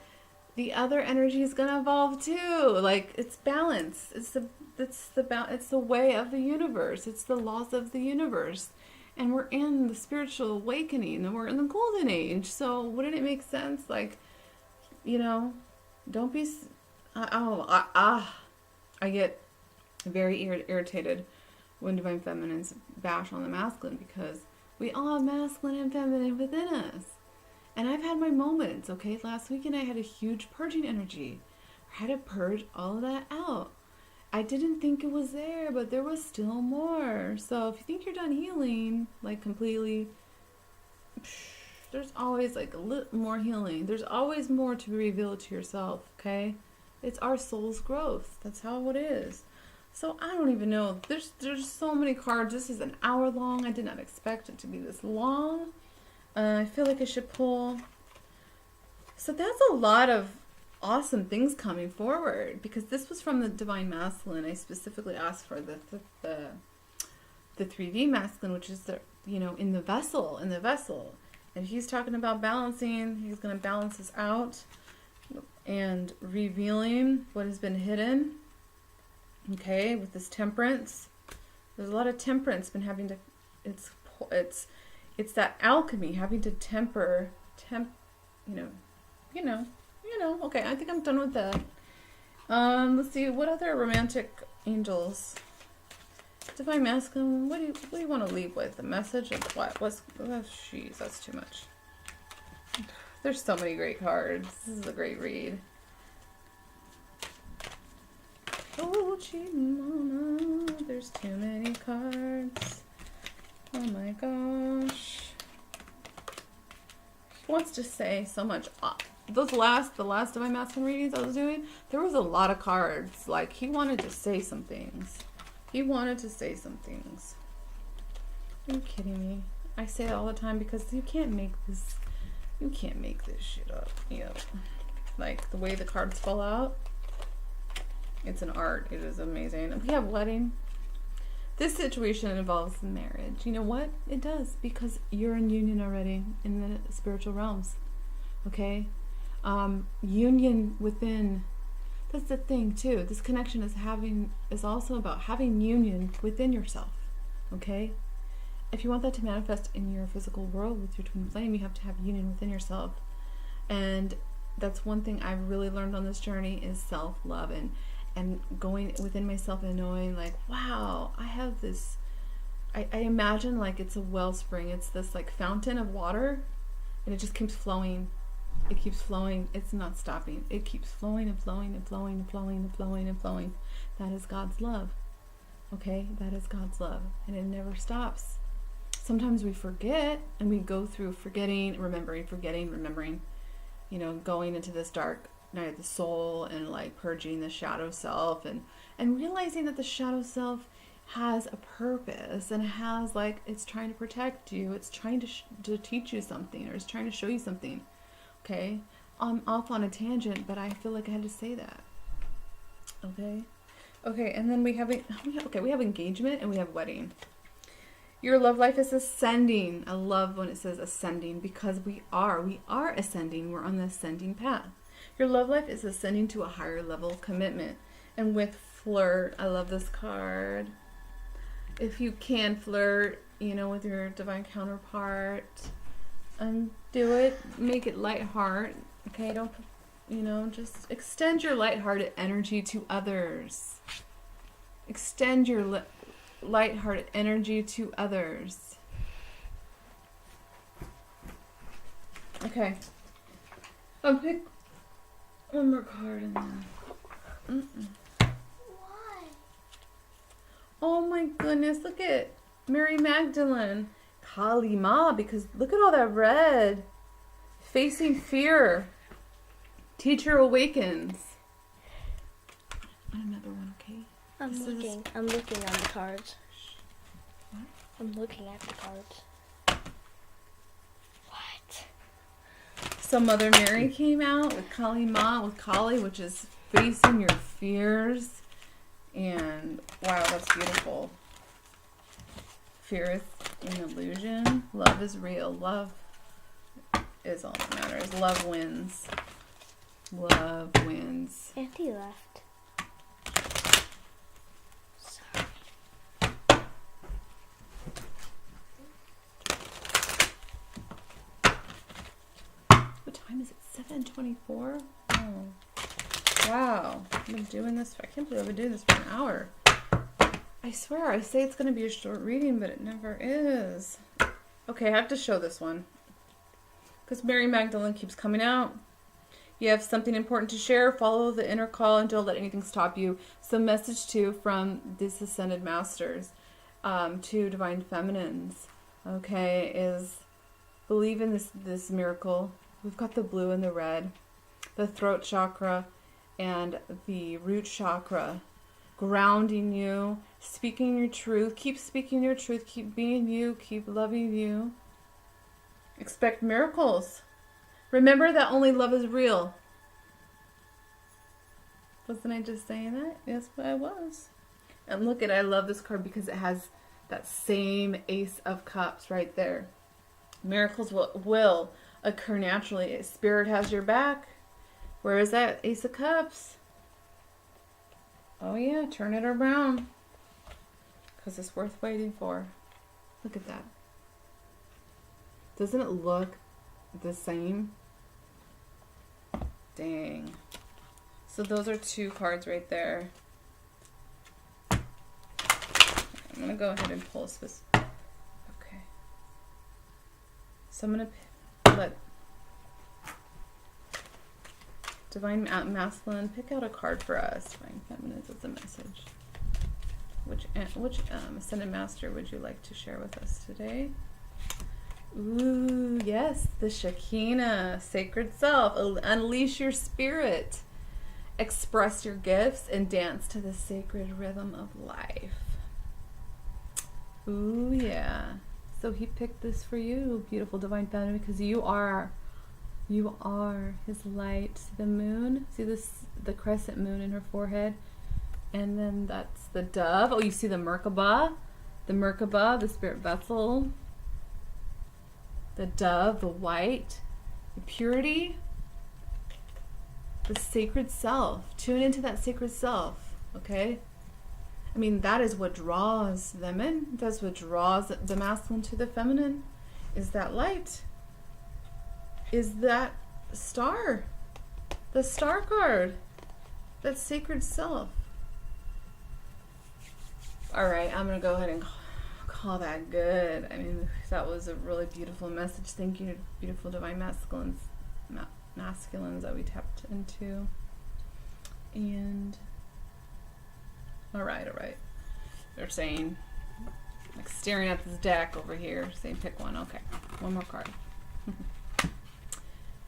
the other energy is gonna evolve too. Like it's balance. It's the way of the universe. It's the laws of the universe, And we're in the spiritual awakening and we're in the golden age. So wouldn't it make sense? Like, you know, don't be, I get very irritated when divine feminines bash on the masculine, because we all have masculine and feminine within us. And I've had my moments, okay? Last weekend I had a huge purging energy. I had to purge all of that out. I didn't think it was there, but there was still more. So if you think you're done healing, like completely, there's always like a little more healing. There's always more to be revealed to yourself, okay? It's our soul's growth. That's how it is. So I don't even know. There's so many cards. This is an hour long. I did not expect it to be this long. I feel like I should pull. So that's a lot of awesome things coming forward, because this was from the divine masculine. I specifically asked for the 3D masculine, which is the, you know, in the vessel, and he's talking about balancing. He's going to balance us out and revealing what has been hidden. Okay, with this temperance, there's a lot of temperance been having to, it's that alchemy, having to temper, okay, I think I'm done with that. Let's see, what other romantic angels? Divine masculine, what do you want to leave with? A message of what? Jeez, that's too much. There's so many great cards. This is a great read. Oh, gee, mama, there's too many cards. Oh my gosh. He wants to say so much. The last Divine Masculine readings I was doing, there was a lot of cards. Like, he wanted to say some things. Are you kidding me? I say it all the time, because you can't make this shit up. You know, like the way the cards fall out. It's an art. It is amazing. We have wedding. This situation involves marriage. You know what? It does, because you're in union already in the spiritual realms. Okay? Union within. That's the thing too. This connection is also about having union within yourself. Okay? If you want that to manifest in your physical world with your twin flame, you have to have union within yourself. And that's one thing I've really learned on this journey, is self-love, and going within myself and knowing, like, wow, I have this, I imagine like it's a wellspring. It's this like fountain of water, and it just keeps flowing. It keeps flowing. It's not stopping. It keeps flowing and flowing and flowing and flowing and flowing and flowing. That is God's love. Okay? That is God's love. And it never stops. Sometimes we forget, and we go through forgetting, remembering, you know, going into this dark night of the soul, and like purging the shadow self, and realizing that the shadow self has a purpose, and has, like, it's trying to protect you. It's trying to teach you something, or it's trying to show you something. Okay? I'm off on a tangent, but I feel like I had to say that. Okay? Okay, and then we have engagement, and we have wedding. Your love life is ascending. I love when it says ascending, because we are ascending. We're on the ascending path. Your love life is ascending to a higher level of commitment. And with flirt, I love this card. If you can flirt, you know, with your divine counterpart, do it. Make it lighthearted. Okay, don't, you know, just extend your lighthearted energy to others. Extend your lighthearted energy to others. Okay. I'll pick one more card and then. Why? Oh my goodness, look at Mary Magdalene. Kali Ma, because look at all that red. Facing fear. Teacher awakens. Another one, okay? I'm looking on the cards. What? I'm looking at the cards. What? So Mother Mary came out with Kali Ma, with Kali, which is facing your fears. And wow, that's beautiful. Fear is an illusion. Love is real. Love is all that matters. Love wins. Love wins. Auntie left. Sorry. time is it? 7:24? Oh. Wow. I've been doing this. I can't believe I've been doing this for an hour. I swear, I say it's going to be a short reading, but it never is. Okay, I have to show this one. Because Mary Magdalene keeps coming out. You have something important to share. Follow the inner call and don't let anything stop you. So message 2 from this Ascended Masters to Divine Feminines, okay, is believe in this miracle. We've got the blue and the red, the throat chakra and the root chakra, grounding you, speaking your truth. Keep speaking your truth. Keep being you. Keep loving you. Expect miracles. Remember that only love is real. Wasn't I just saying that? Yes, I was. And look I love this card because it has that same Ace of Cups right there. Miracles will occur naturally. Spirit has your back. Where is that Ace of Cups? Oh yeah, turn it around. Because it's worth waiting for. Look at that. Doesn't it look the same? Dang. So those are 2 cards right there. I'm going to go ahead and pull this. Okay. So I'm going to let Divine Masculine pick out a card for us. Divine Feminine is a message. Which Ascended Master would you like to share with us today? Ooh, yes, the Shekinah, sacred self. Unleash your spirit. Express your gifts and dance to the sacred rhythm of life. Ooh, yeah. So he picked this for you, beautiful Divine Feminine, because you are his light. See the moon? See this, the crescent moon in her forehead? And then that's the dove. Oh, you see the Merkaba? The Merkaba, the spirit vessel. The dove, the white, the purity, the sacred self. Tune into that sacred self, okay? I mean, that is what draws them in. That's what draws the masculine to the feminine, is that light, is that star, the star card, that sacred self. All right, I'm going to go ahead and call that good. I mean, that was a really beautiful message. Thank you, beautiful Divine Masculines that we tapped into. And all right. They're saying, like, staring at this deck over here, saying pick one. Okay, one more card.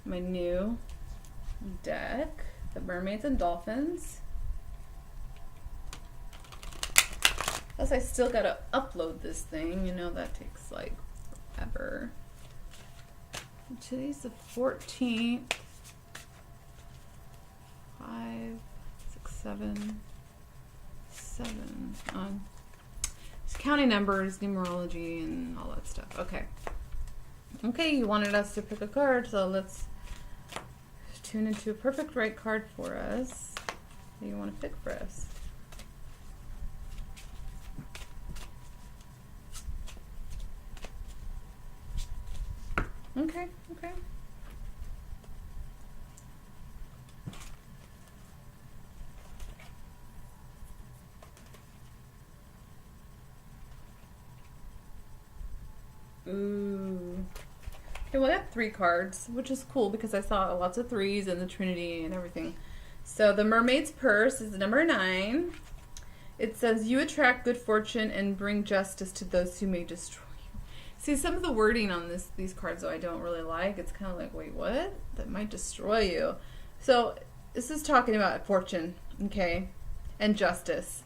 My new deck, the Mermaids and Dolphins. Plus, I still gotta upload this thing. You know, that takes like forever. Today's the 14th. 5, 6, 7, 7. Just counting numbers, numerology, and all that stuff. Okay. Okay, you wanted us to pick a card, so let's tune into a perfect right card for us. What do you want to pick for us? Okay. Ooh. Okay, well, I have 3 cards, which is cool because I saw lots of 3s and the Trinity and everything. So the Mermaid's Purse is number 9. It says, you attract good fortune and bring justice to those who may destroy. See, some of the wording on these cards, though, I don't really like. It's kind of like, wait, what? That might destroy you. So this is talking about fortune, okay, and justice.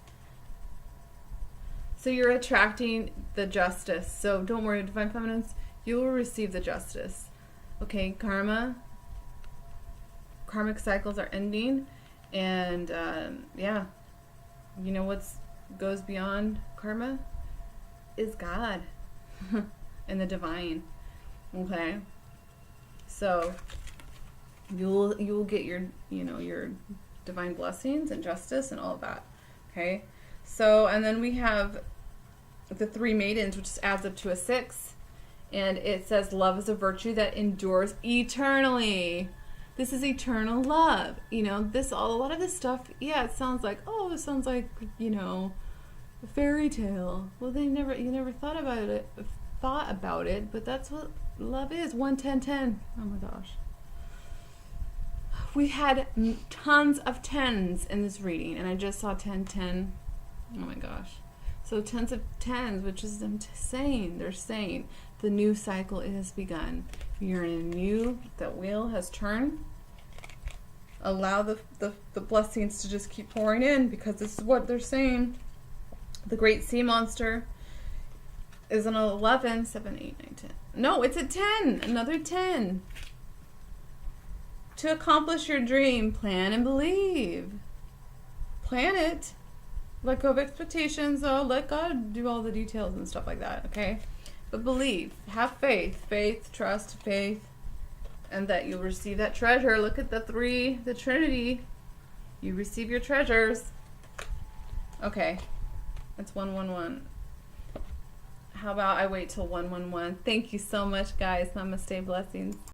So you're attracting the justice. So don't worry, Divine Feminines, you will receive the justice. Okay, karmic cycles are ending. And, yeah, you know what goes beyond karma? Is God. And the divine. Okay, so you will get your your divine blessings and justice and all of that. Okay, so and then we have the 3 maidens, which adds up to a 6, And it says love is a virtue that endures eternally. This is eternal love. You know, a lot of this stuff, yeah, it sounds like, oh, it sounds like, you know, a fairy tale. Well, you never thought about it, but that's what love is. 1-10-10. Oh my gosh. We had tons of 10s in this reading, and I just saw 10-10. Oh my gosh. So tens of 10s, which is them saying, they're saying the new cycle has begun. You're in that wheel has turned. Allow the blessings to just keep pouring in, because this is what they're saying. The great sea monster is an 11, 7, 8, 9, 10. No, it's a 10. Another 10. To accomplish your dream, plan and believe. Plan it. Let go of expectations, though. Let God do all the details and stuff like that, okay? But believe. Have faith. Faith, trust, faith. And that you'll receive that treasure. Look at the 3, the Trinity. You receive your treasures. Okay. It's 1-1-1. How about I wait till 1-1-1? Thank you so much, guys. Namaste. Blessings.